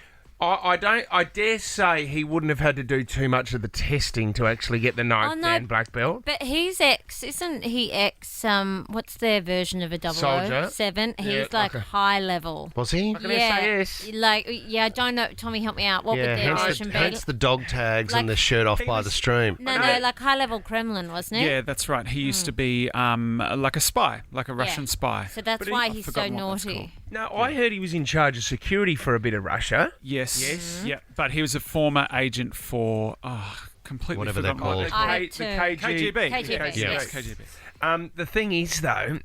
I dare say he wouldn't have had to do too much of the testing to actually get the 9th Dan black belt. But he's isn't he what's their version of a 007? Soldier. He's high level. Was he? SAS. I don't know. Tommy, help me out. What would their version be? Hence the dog tags and the shirt off by the stream. No, like high level Kremlin, wasn't he? Yeah, that's right. He used to be like a spy, like a Russian spy. So that's why he's so naughty. No, I heard he was in charge of security for a bit of Russia. Yes. Yeah, but he was a former agent for completely whatever they're called. The KGB. Yes, KGB. The thing is, though,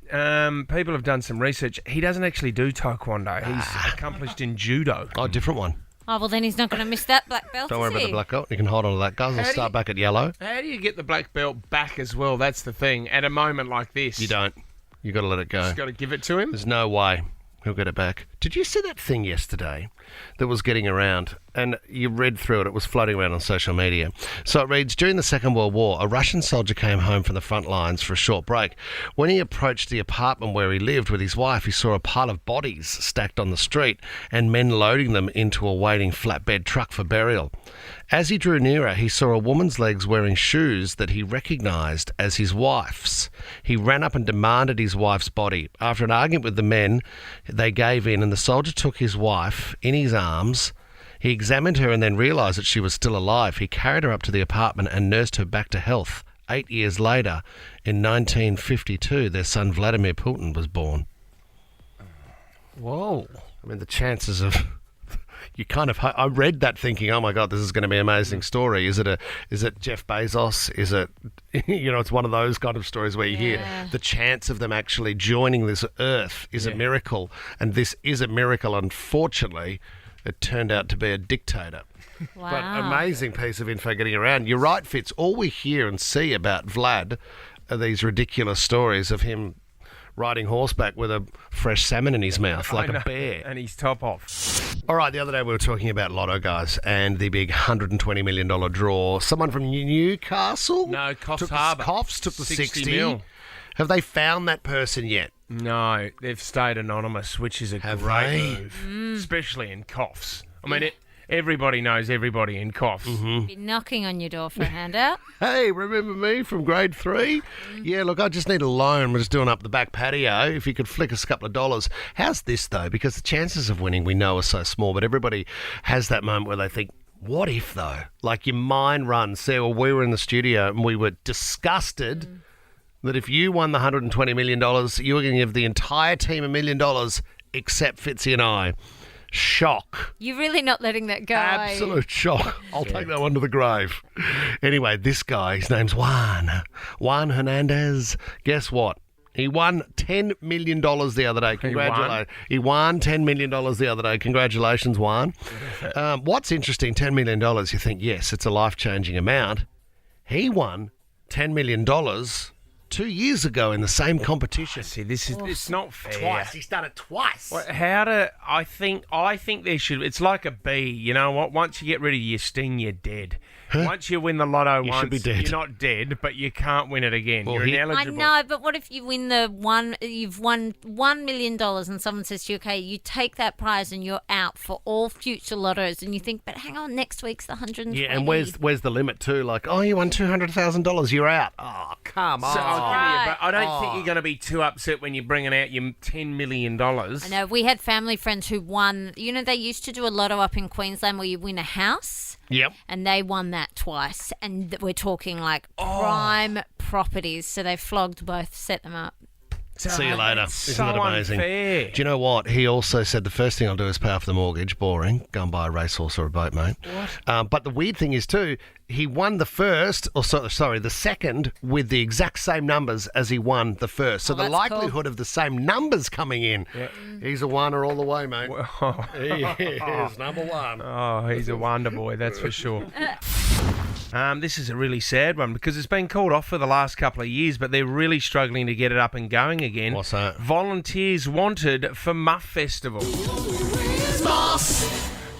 people have done some research. He doesn't actually do taekwondo. He's accomplished in judo. Oh, different one. Oh, well, then he's not going to miss that black belt, Don't worry about the black belt. You can hold on to that, guys. I'll start back at yellow. How do you get the black belt back as well? That's the thing. At a moment like this. You don't. You got to let it go. Just got to give it to him? There's no way. He'll get it back. Did you see that thing yesterday that was getting around? And you read through it. It was floating around on social media. So it reads, during the Second World War, a Russian soldier came home from the front lines for a short break. When he approached the apartment where he lived with his wife, he saw a pile of bodies stacked on the street and men loading them into a waiting flatbed truck for burial. As he drew nearer, he saw a woman's legs wearing shoes that he recognised as his wife's. He ran up and demanded his wife's body. After an argument with the men, they gave in and the soldier took his wife in his arms. He examined her and then realised that she was still alive. He carried her up to the apartment and nursed her back to health. 8 years later, in 1952, their son Vladimir Putin was born. Whoa. I mean, the chances of... I read that thinking, oh my God, this is going to be an amazing story. Is it Jeff Bezos? Is it, it's one of those kind of stories where you hear the chance of them actually joining this earth is a miracle. And this is a miracle. Unfortunately, it turned out to be a dictator. Wow. But amazing piece of info getting around. You're right, Fitz. All we hear and see about Vlad are these ridiculous stories of him riding horseback with a fresh salmon in his mouth like a bear. And his top off. All right, the other day we were talking about Lotto, guys, and the big $120 million draw. Someone from Newcastle? No, Coffs Harbour. Coffs took the 60 mil. Have they found that person yet? No, they've stayed anonymous, which is a great move, especially in Coffs. I mean, everybody knows everybody in Coffs. Be knocking on your door for a handout. Hey, remember me from grade 3? Yeah, look, I just need a loan. We're just doing up the back patio. If you could flick us a couple of dollars. How's this, though? Because the chances of winning we know are so small, but everybody has that moment where they think, what if, though? Like your mind runs. See, well, we were in the studio and we were disgusted that if you won the $120 million, you were going to give the entire team $1 million except Fitzy and I. Shock. You're really not letting that go. Absolute shock. I'll take that one to the grave. Anyway, this guy, his name's Juan Hernandez. Guess what? He won $10 million the other day. Congratulations. He won $10 million the other day. Congratulations, Juan. What's interesting, $10 million, you think, yes, it's a life-changing amount. He won $10 million 2 years ago in the same competition. See, it's not fair. Twice. He's done it twice. Well, I think there should. It's like a bee. You know what? Once you get rid of your sting, you're dead. Once you win the lotto You once, should be dead. you're not dead, but you can't win it again. Well, You're he- I ineligible. know, but what if you win you've won $1 million and someone says to you, okay, you take that prize and you're out for all future lottos, and you think, but hang on, next week's the 120. Yeah, and where's the limit too? Like, oh, you won $200,000, you're out. Oh, come on. So I'll give you, but I don't Oh. think you're going to be too upset when you're bringing out your $10 million. I know, we had family friends who won, they used to do a lotto up in Queensland where you win a house. Yep. And they won that twice. And we're talking like prime properties. So they flogged both, set them up. See you later. It's Isn't that so amazing? unfair. Do you know what? He also said the first thing I'll do is pay off the mortgage. Boring. Go and buy a racehorse or a boat, mate. What? But the weird thing is too, he won the second with the exact same numbers as he won the first. So the that's likelihood of the same numbers coming in, he's a winner all the way, mate. He is number one. Oh, he's a wonder boy, that's for sure. This is a really sad one because it's been called off for the last couple of years, but they're really struggling to get it up and going again. What's that? Volunteers wanted for Muff Festival.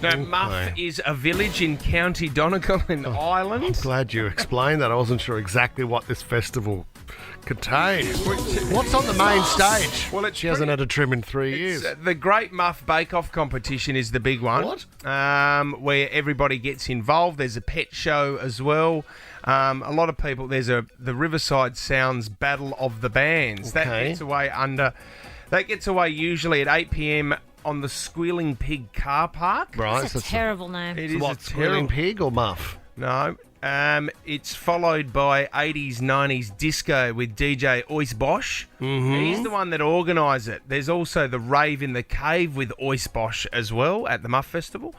Now, Muff is a village in County Donegal in Ireland. I'm glad you explained that. I wasn't sure exactly what this festival contains. What's on the main stage? Well, she hasn't had a trim in 3 years. The Great Muff Bake Off competition is the big one. What? Where everybody gets involved. There's a pet show as well. A lot of people. There's the Riverside Sounds Battle of the Bands. That gets away usually at 8 p.m. on the Squealing Pig car park. Right. That's a terrible name. It So is what, a Squealing terrible. Pig or Muff? No. It's followed by 80s, 90s disco with DJ Oisbosh. He's the one that organised it. There's also the Rave in the Cave with Oisbosh as well at the Muff Festival.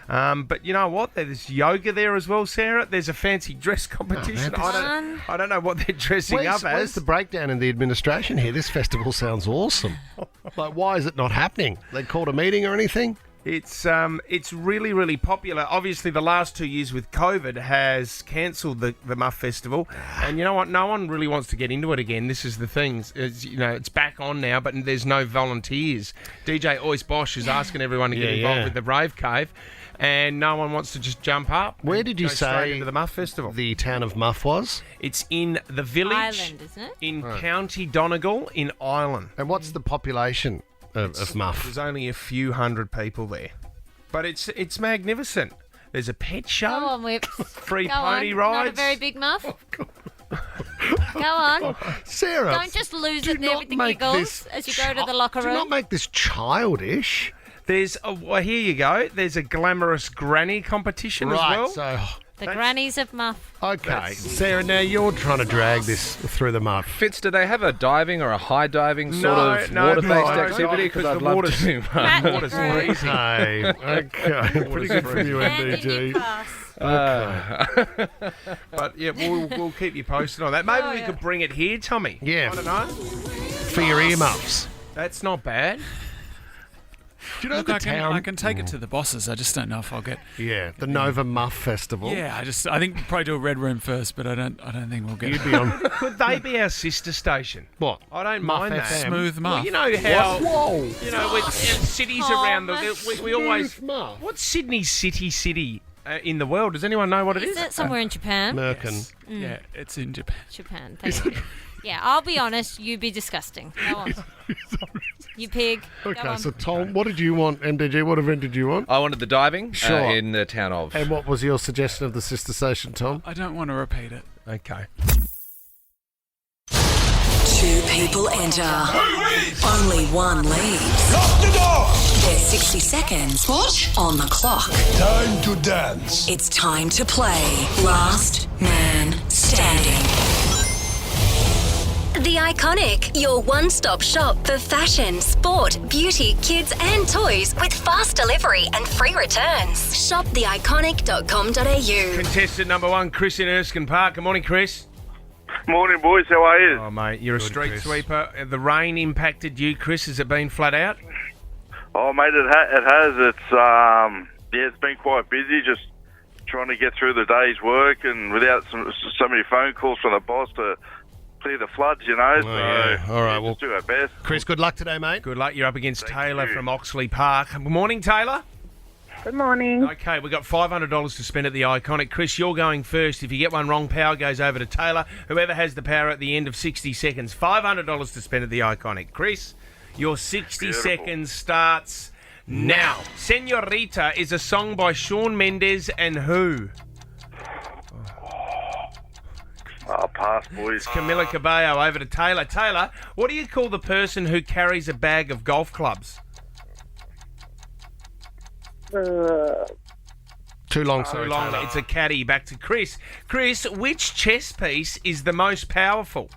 But you know what? There's yoga there as well, Sarah. There's a fancy dress competition. I don't know what they're dressing up Where's as. the breakdown in the administration here? This festival sounds awesome. Like, why is it not happening? They called a meeting or anything? It's really, really popular. Obviously, the last 2 years with COVID has cancelled the Muff Festival. And you know what? No one really wants to get into it again. This is the thing. It's back on now, but there's no volunteers. DJ Oisbosh is asking everyone to get involved with the Rave Cave. And no one wants to just jump up. Where did you go straight say into the Muff Festival? The town of Muff was? It's in the village Ireland, isn't it? in County Donegal in Ireland. And what's the population of Muff? There's only a few hundred people there, but it's magnificent. There's a pet show, Go on, Whip. free Go pony on. rides. Not a very big muff. Go on. Sarah, Don't just lose it there not with the make giggles this as you go to the locker do room. not make this childish. Well, here you go. There's a glamorous granny competition as well. So The grannies of Muff. okay, Sarah. Now you're trying to drag this through the mud. Fitz, do they have a diving or a high diving sort of No, water-based no, activity? because I'd the love water's, to. the water's freezing. Okay, pretty good from you, MDG. But yeah, we'll keep you posted on that. Maybe we could bring it here, Tommy. Yeah. I don't know. For your earmuffs. That's not bad. Do you know Look, the I town? can take it to the bosses. I just don't know if I'll get. Yeah, the Nova Muff Festival. Yeah, I think we'll probably do a red room first, but I don't think we'll get. You'd be on. Could they be our sister station? What? I don't Muff mind that. FM. Smooth Muff. Well, you know how. Whoa. You know, with cities around the. We always. Smooth Muff. What's Sydney's city in the world? Does anyone know what it is? Is that somewhere in Japan? Merkin. Yeah, it's in Japan. Japan, thank you. Yeah, I'll be honest, you'd be disgusting. Go on. You pig. Go Okay, on. so Tom, what did you want, MDG? What event did you want? I wanted the diving Sure. in the town of. And what was your suggestion of the sister station, Tom? I don't want to repeat it. Okay. 2 people enter. Only one leaves. Lock the door! There's 60 seconds on the clock. Time to dance. It's time to play Last Man Standing. The Iconic, your one-stop shop for fashion, sport, beauty, kids and toys with fast delivery and free returns. Shop theiconic.com.au. Contestant number 1, Chris in Erskine Park. Good morning, Chris. Morning, boys. How are you? Oh, mate, you're a Good, street Chris. sweeper. The rain impacted you, Chris. Has it been flat out? Oh, mate, it has. It's it's been quite busy. Just trying to get through the day's work, and without so many phone calls from the boss to clear the floods, you know. So yeah. All right, well, just do our best. Chris, good luck today, mate. Good luck. You're up against Taylor from Oxley Park. Good morning, Taylor. Good morning. Okay, we've got $500 to spend at the Iconic. Chris, you're going first. If you get one wrong, power goes over to Taylor. Whoever has the power at the end of 60 seconds. $500 to spend at the Iconic. Chris, your 60 seconds starts now. Senorita is a song by Shawn Mendes and who? Pass, boys. It's Camila Cabello. Over to Taylor. Taylor, what do you call the person who carries a bag of golf clubs? Too long, sorry, Too long. Taylor. It's a caddy. Back to Chris. Chris, which chess piece is the most powerful?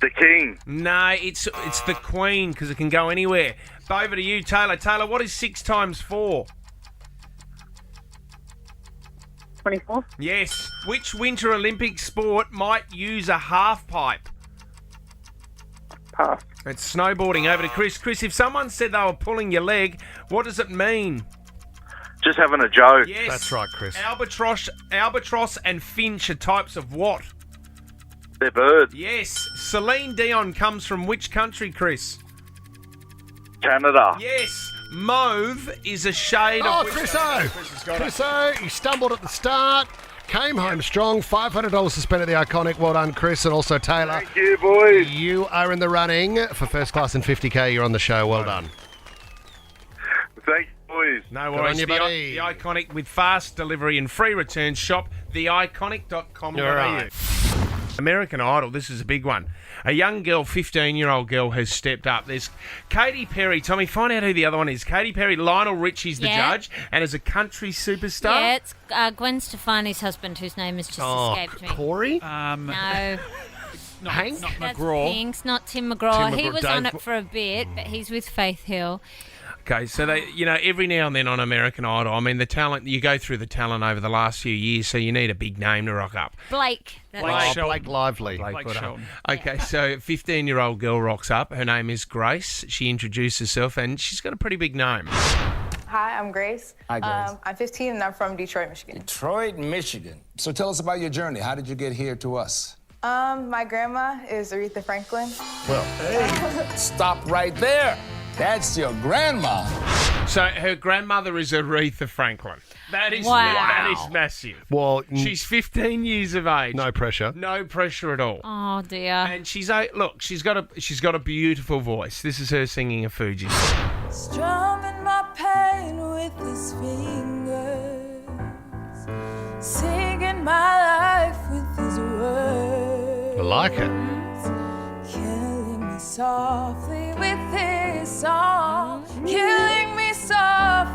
The king. No, it's the queen because it can go anywhere. Over to you, Taylor. Taylor, what is 6 times 4? 24. Yes. Which Winter Olympic sport might use a half pipe? Pass. It's snowboarding. Over to Chris. Chris, if someone said they were pulling your leg, what does it mean? Just having a joke. Yes. That's right, Chris. Albatross and finch are types of what? They're birds. Yes. Celine Dion comes from which country, Chris? Canada. Yes. Mauve is a shade Oh, of... Chriso, you stumbled at the start, came home strong. $500 to spend at the Iconic. Well done, Chris, and also Taylor. Thank you, boys. You are in the running for first class and 50K. You're on the show. Well done. Thank you, boys. No Good worries. on you, buddy. The Iconic with fast delivery and free returns. Shop theiconic.com.au. All right. American Idol, this is a big one. A young girl, 15-year-old girl, has stepped up. There's Katy Perry. Tommy, find out who the other one is. Katy Perry, Lionel Richie's the judge, and is a country superstar. Yeah, it's Gwen Stefani's husband, whose name has just escaped me. Corey? No. Hank? Not That's McGraw. Pink's, not Tim McGraw. Tim He McGraw, was Dave on it for a bit, but he's with Faith Hill. Okay, so they, every now and then on American Idol, I mean, the talent, you go through the talent over the last few years, so you need a big name to rock up. Blake. Blake Lively. Blake Shelton. Okay, so 15-year-old girl rocks up. Her name is Grace. She introduced herself, and she's got a pretty big name. Hi, I'm Grace. Hi, Grace. I'm 15 and I'm from Detroit, Michigan. Detroit, Michigan. So tell us about your journey. How did you get here to us? My grandma is Aretha Franklin. Well, hey, stop right there. That's your grandma. So her grandmother is Aretha Franklin. That is massive. Well, She's 15 years of age. no pressure. No pressure at all. Oh, dear. And she's got a beautiful voice. This is her singing a Fuji song. Strumming my pain with his fingers, singing my life with his words. I like it. Killing me softly with his song, killing me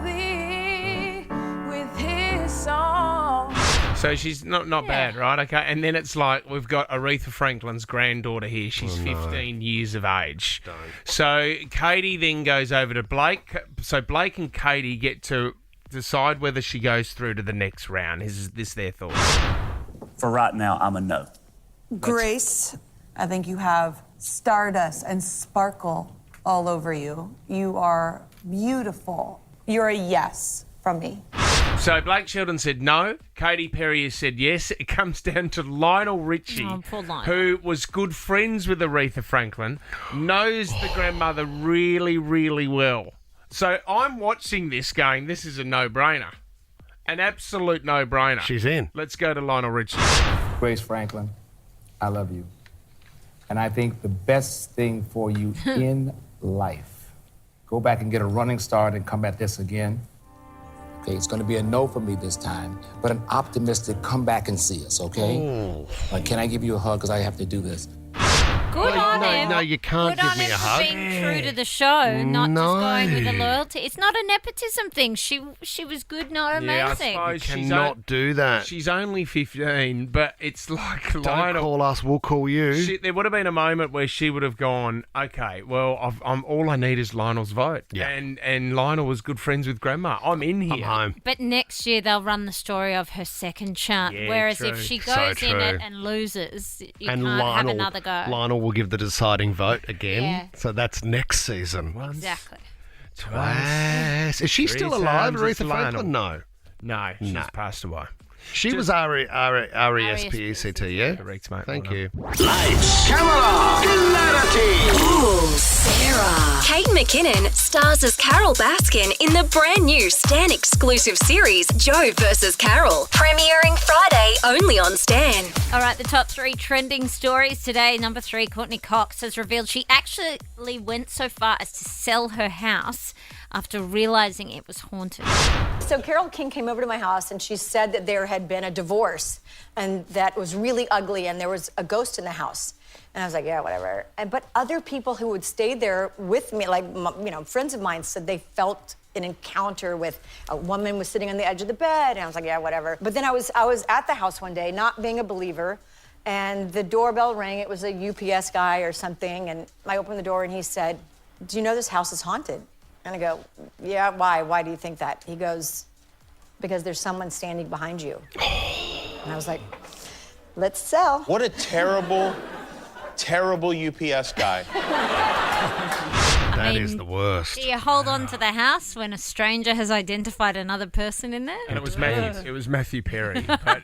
softly with his song. So she's not bad, right? Okay, and then it's like we've got Aretha Franklin's granddaughter here. She's 15 years of age. So Katie then goes over to Blake. So Blake and Katie get to decide whether she goes through to the next round. Is this their thoughts? For right now, I'm a no. Grace, I think you have stardust and sparkle all over you. You are beautiful. You're a yes from me. So Blake Shelton said no. Katy Perry has said yes. It comes down to Lionel Richie, poor Lionel. who was good friends with Aretha Franklin, knows the grandmother really, really well. So I'm watching this going, this is a no-brainer. An absolute no-brainer. She's in. Let's go to Lionel Richie. Grace Franklin, I love you. And I think the best thing for you in life, go back and get a running start and come at this again. Okay, it's going to be a no for me this time, but an optimistic come back and see us, okay? Can I give you a hug because I have to do this? Good on him. No, you can't Good give on me him a for hug. being true to the show, not No. just going with the loyalty. It's not a nepotism thing. She was good, not amazing. You cannot do that. She's only 15, but it's like Don't Lionel. call us, we'll call you. There would have been a moment where she would have gone, okay, well, I'm all I need is Lionel's vote. Yeah. And Lionel was good friends with Grandma. I'm in here. I'm home. But next year they'll run the story of her second chant. Yeah, whereas true. if she So goes in true. it and loses, you And can't have Lionel, another go. Lionel will give the deciding vote again. Yeah. So that's next season. Exactly. Twice. Is she Three still alive, times it's Aretha Franklin? Lionel. No. No, she's passed away. She was R-E-S-P-E-C-T, yeah? Correct, mate. Thank you. Lights, camera, hilarity. Ooh, Sarah. Kate McKinnon stars as Carol Baskin in the brand new Stan exclusive series Joe vs. Carol, premiering Friday only on Stan. All right, the top 3 trending stories today. Number 3, Courtney Cox has revealed she actually went so far as to sell her house after realizing it was haunted. So Carole King came over to my house and she said that there had been a divorce and that was really ugly and there was a ghost in the house. And I was like, yeah, whatever. But other people who would stay there with me, like, friends of mine said they felt an encounter with a woman was sitting on the edge of the bed. And I was like, yeah, whatever. But then I was at the house one day, not being a believer, and the doorbell rang. It was a UPS guy or something. And I opened the door and he said, do you know this house is haunted? And I go, yeah, why? Why do you think that? He goes, because there's someone standing behind you. And I was like, let's sell. What a terrible, terrible UPS guy. That is the worst. Do you hold on to the house when a stranger has identified another person in there? And it was Matthew Perry. But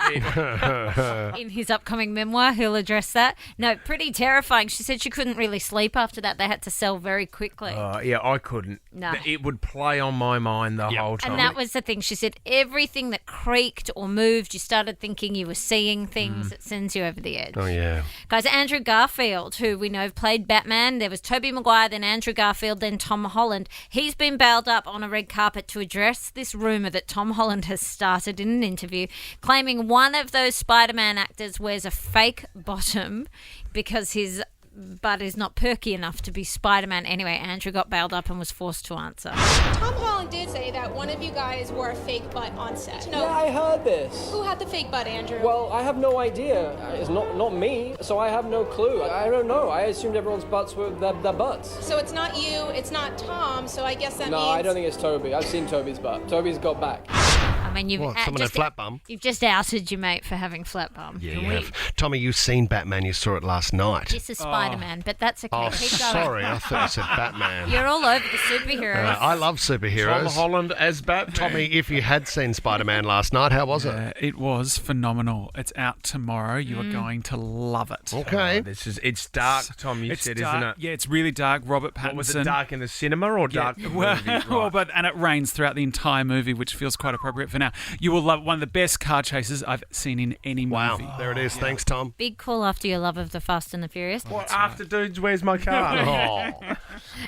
in his upcoming memoir, he'll address that. No, pretty terrifying. She said she couldn't really sleep after that. They had to sell very quickly. yeah, I couldn't. No. It would play on my mind the whole time. And that was the thing. She said everything that creaked or moved, you started thinking you were seeing things. It sends you over the edge. Oh, yeah. Guys, Andrew Garfield, who we know played Batman. There was Tobey Maguire, then Andrew Garfield, then Tom Holland. He's been bailed up on a red carpet to address this rumour that Tom Holland has started in an interview, claiming one of those Spider-Man actors wears a fake bottom because his butt is not perky enough to be Spider-Man. Anyway, Andrew got bailed up and was forced to answer. Tom Holland did say that one of you guys wore a fake butt on set. No. Yeah, I heard this. Who had the fake butt, Andrew? Well, I have no idea. It's not me, so I have no clue. I don't know. I assumed everyone's butts were their butts. So it's not you, it's not Tom, so I guess that means... No, I don't think it's Toby. I've seen Toby's butt. Toby's got back. I mean, you've someone had flat bum. You've just outed your mate for having flat bum. Yeah, you have. Tommy, you've seen Batman. You saw it last night. This is Spider-Man, but that's okay. Oh, Keep going. sorry. I thought you said Batman. You're all over the superheroes. I love superheroes. Tom Holland as Batman. Tommy, if you had seen Spider-Man last night, how was it? It was phenomenal. It's out tomorrow. You are going to love it. Okay. It's dark, Tom, you said, dark, isn't it? Yeah, it's really dark. Robert Pattinson. What, was it dark in the cinema or dark in the movie? Right. And it rains throughout the entire movie, which feels quite appropriate for now. You will love one of the best car chases I've seen in any movie. Wow, there it is. Thanks, Tom. Big call after your love of the Fast and the Furious. What, after dudes, where's my car?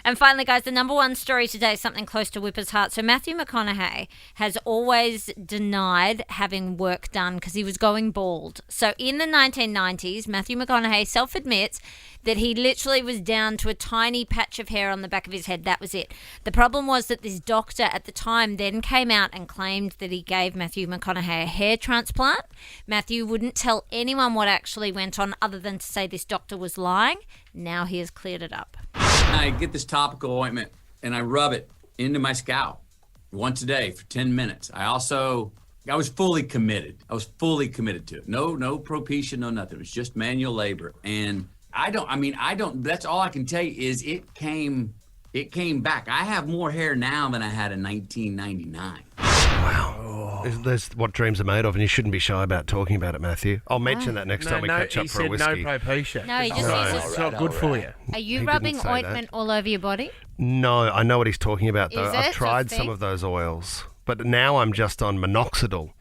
And finally, guys, the number one story today is something close to Whipper's heart. So Matthew McConaughey has always denied having work done because he was going bald. So in the 1990s, Matthew McConaughey self-admits that he literally was down to a tiny patch of hair on the back of his head. That was it. The problem was that this doctor at the time then came out and claimed that he gave Matthew McConaughey a hair transplant. Matthew wouldn't tell anyone what actually went on other than to say this doctor was lying. Now he has cleared it up. I get this topical ointment and I rub it into my scalp once a day for 10 minutes. I was fully committed. I was fully committed to it. No Propecia, no nothing. It was just manual labor. And that's all I can tell you is it came back. I have more hair now than I had in 1999. Wow. That's what dreams are made of, and you shouldn't be shy about talking about it, Matthew. I'll mention that next time we catch up for a whiskey. No Propecia. No, he just uses... It's not good for you. Are you He rubbing didn't say ointment all over your body? No, I know what he's talking about, though. Is I've it tried a some thing? of those oils, but now I'm just on minoxidil,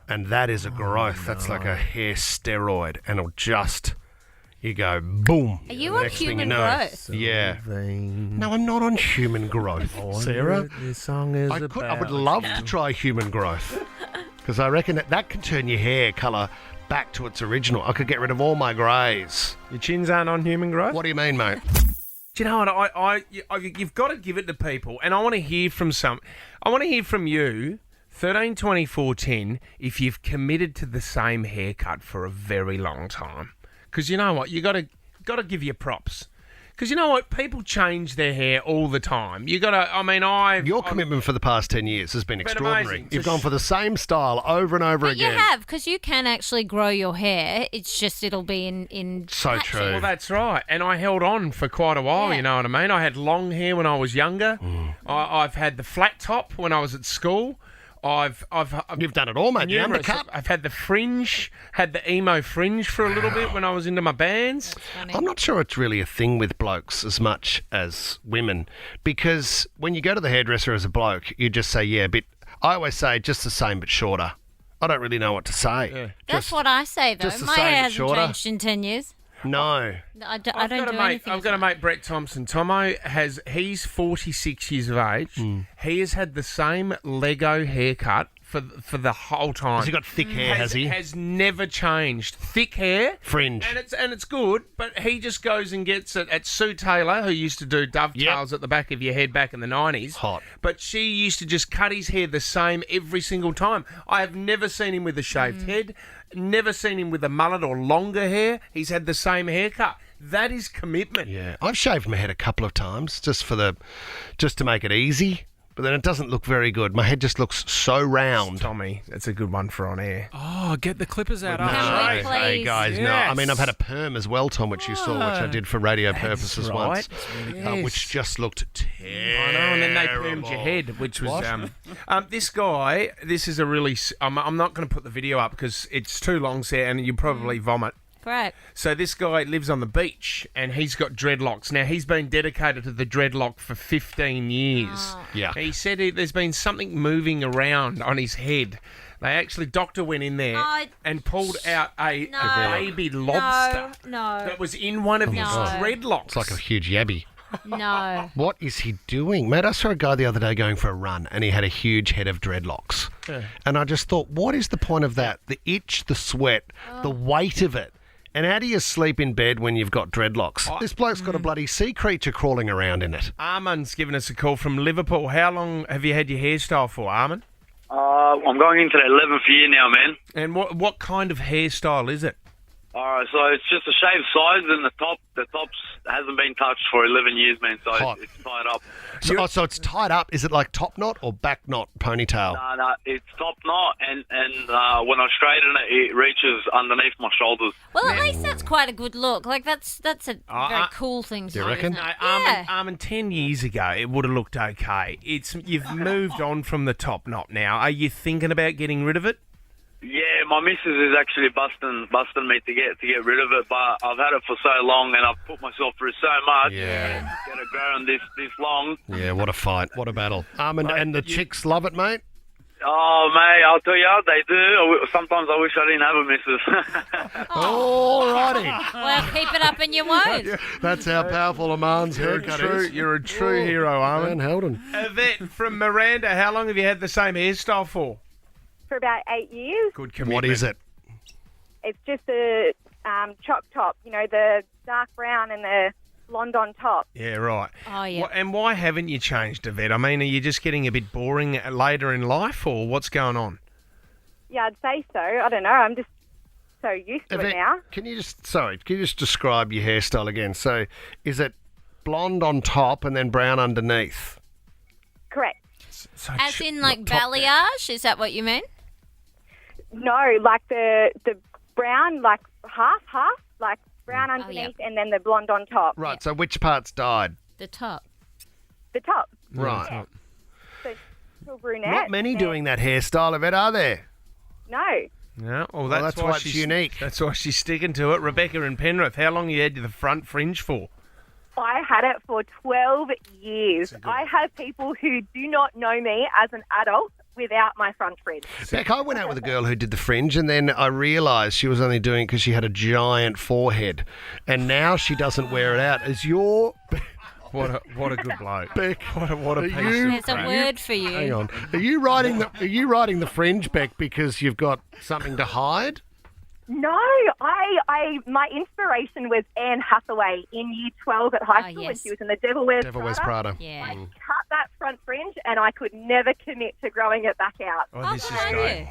and that is a growth. That's like a hair steroid, and it'll just... You go, boom. Are you The on next thing human you know, growth? Yeah. No, I'm not on human growth, Sarah. This song is I would love to try human growth because I reckon that can turn your hair colour back to its original. I could get rid of all my greys. Your chins aren't on human growth? What do you mean, mate? Do you know what? You've got to give it to people, and I want to hear from you. 13, 24, 10, if you've committed to the same haircut for a very long time. Because you know what? You got to give your props. Because you know what? People change their hair all the time. You got to, Your commitment for the past 10 years has been extraordinary. amazing. You've gone for the same style over and over But again. you have, because you can actually grow your hair. It's just it'll be in So patches. true. Well, that's right. And I held on for quite a while, you know what I mean? I had long hair when I was younger. I've had the flat top when I was at school. You've done it all, mate. The numerous. undercut. I've had the fringe, had the emo fringe for a little bit when I was into my bands. I'm not sure it's really a thing with blokes as much as women, because when you go to the hairdresser as a bloke, you just say, yeah, but I always say just the same but shorter. I don't really know what to say. That's what I say, though. just the My same, hair but hasn't shorter. changed in 10 years. No. I don't do anything. I've got a mate, Brett Thompson. Tomo he's 46 years of age. He has had the same Lego haircut for the whole time. Has he got thick hair, has he? Has never changed. Thick hair. Fringe. And it's good, but he just goes and gets it at Sue Taylor, who used to do dovetails at the back of your head back in the 90s. Hot. But she used to just cut his hair the same every single time. I have never seen him with a shaved head, never seen him with a mullet or longer hair. He's had the same haircut. That is commitment. Yeah, I've shaved my head a couple of times just to make it easy. But then it doesn't look very good. My head just looks so round. Tommy, that's a good one for on air. Oh, get the clippers out. Hey guys, no. I mean, I've had a perm as well, Tom, which you saw, which I did for radio purposes once, which just looked terrible. I know, and then they permed your head, which was this guy. This is a really. I'm not going to put the video up because it's too long, Sarah, and you probably vomit. Great. So this guy lives on the beach and he's got dreadlocks. Now, he's been dedicated to the dreadlock for 15 years. Yeah. He said there's been something moving around on his head. They actually, doctor went in there and pulled out a baby lobster that was in one of his dreadlocks. It's like a huge yabby. No. What is he doing? Mate, I saw a guy the other day going for a run and he had a huge head of dreadlocks. Yeah. And I just thought, what is the point of that? The itch, the sweat, the weight of it. And how do you sleep in bed when you've got dreadlocks? This bloke's got a bloody sea creature crawling around in it. Armand's given us a call from Liverpool. How long have you had your hairstyle for, Armand? I'm going into the 11th year now, man. And what kind of hairstyle is it? Alright, so it's just a shaved sides and the tops hasn't been touched for 11 years, man, so it's tied up. So it's tied up. Is it like top knot or back knot ponytail? No, it's top knot, and when I straighten it, it reaches underneath my shoulders. Well, at least that's quite a good look. Like, that's a very cool thing to do. You reckon? isn't it? Armand, 10 years ago, it would have looked okay. You've moved on from the top knot now. Are you thinking about getting rid of it? Yeah, my missus is actually busting me to get rid of it, but I've had it for so long and I've put myself through so much. Yeah. To get it growing this long. Yeah, what a fight. What a battle. And the chicks love it, mate? Oh, mate, I'll tell you how they do. Sometimes I wish I didn't have a missus. All righty. Well, keep it up and you won't. That's how powerful a man's haircut is. You're a true hero, Armand. Van Helden. Yvette from Miranda, how long have you had the same hairstyle for? For about 8 years. Good commitment. What is it? It's just a chop top, the dark brown and the blonde on top. Yeah, right. Oh, yeah. And why haven't you changed, Yvette? I mean, are you just getting a bit boring later in life, or what's going on? Yeah, I'd say so. I don't know. I'm just so used to it now. Can you just describe your hairstyle again? So, is it blonde on top and then brown underneath? Correct. So As in, like, balayage? Is that what you mean? No, like the brown, like half, like brown underneath and then the blonde on top. Right, so which part's dyed? The top. The top. Right. Yeah. So still brunette. Not many doing that hairstyle of it, are there? No. Yeah, well, that's why it's she's unique. That's why she's sticking to it. Rebecca in Penrith, how long you had the front fringe for? I had it for 12 years. I have people who do not know me as an adult without my front fringe. Beck, I went out with a girl who did the fringe, and then I realised she was only doing it because she had a giant forehead, and now she doesn't wear it out. Is your... What a good bloke. Beck, what a piece of There's crap. a word for you. Hang on. Are you riding the fringe, Beck, because you've got something to hide? No, my inspiration was Anne Hathaway in Year 12 at high school when she was in the Devil Wears Prada. Yeah. I cut that front fringe and I could never commit to growing it back out. Oh, this is great.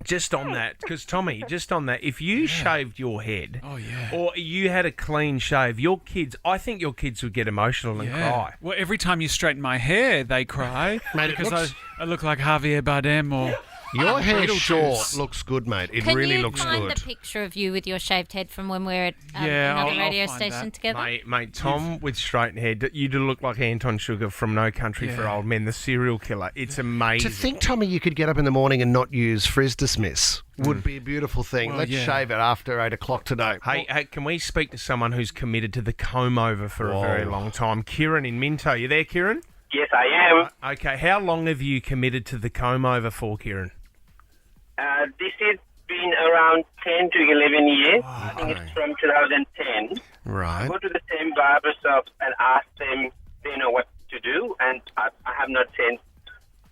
Just on that, because Tommy, if you shaved your head, or you had a clean shave, I think your kids would get emotional and cry. Well, every time you straighten my hair, they cry because I look like Javier Bardem or Your hair Beetlejuice. short looks good, mate. It Can really you looks find good. the picture of you with your shaved head from when we were at Yeah, another I'll radio find station that. together? Mate, Tom with straightened hair, you do look like Anton Sugar from No Country for Yeah. Old Men, the serial killer. It's amazing. To think, Tommy, you could get up in the morning and not use frizz dismiss would be a beautiful thing. Well, Let's yeah. shave it after 8 o'clock today. Hey, can we speak to someone who's committed to the comb over for a very long time? Kieran in Minto. You there, Kieran? Yes, I am. Okay, how long have you committed to the comb over for, Kieran? This has been around 10 to 11 years. I think it's from 2010. Right. I go to the same barber shops and ask them, they know what to do, and I have not changed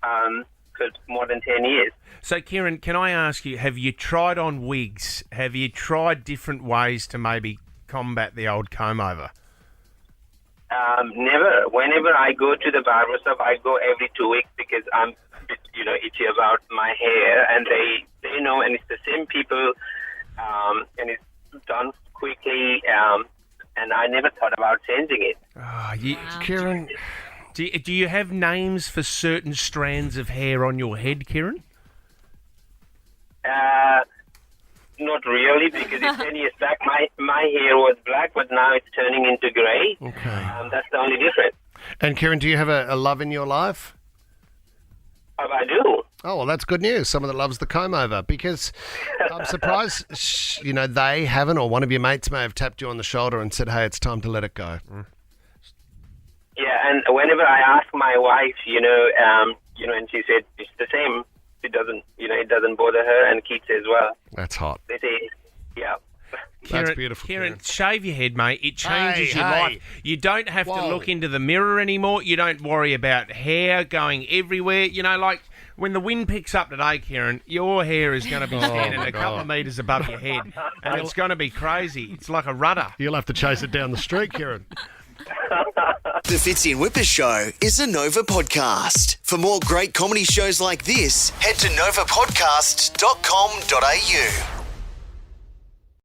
for more than 10 years. So, Kieran, can I ask you, have you tried on wigs? Have you tried different ways to maybe combat the old comb over? Never. Whenever I go to the barber shop, I go every 2 weeks because I'm, itchy about my hair, and they know, and it's the same people, and it's done quickly, and I never thought about changing it. Kieran, do you have names for certain strands of hair on your head, Kieran? Not really, because 10 years back, my hair was black, but now it's turning into grey. Okay. That's the only difference. And Kieran, do you have a love in your life? I do. Oh, well, that's good news. Someone that loves the comb over, because I'm surprised, they haven't, or one of your mates may have tapped you on the shoulder and said, hey, it's time to let it go. Yeah, and whenever I ask my wife, and she said it's the same. It doesn't bother her, and kids as well. That's hot. They say, yeah. Kieran, That's beautiful, Kieran, shave your head, mate. It changes your hey. life. You don't have to Whoa. look into the mirror anymore. You don't worry about hair going everywhere. Like when the wind picks up today, Kieran, your hair is going to be standing my a couple of God. metres above your head, and it's going to be crazy. It's like a rudder. You'll have to chase it down the street, Kieran. The Fitzy and Whippers Show is a Nova podcast. For more great comedy shows like this, head to novapodcast.com.au.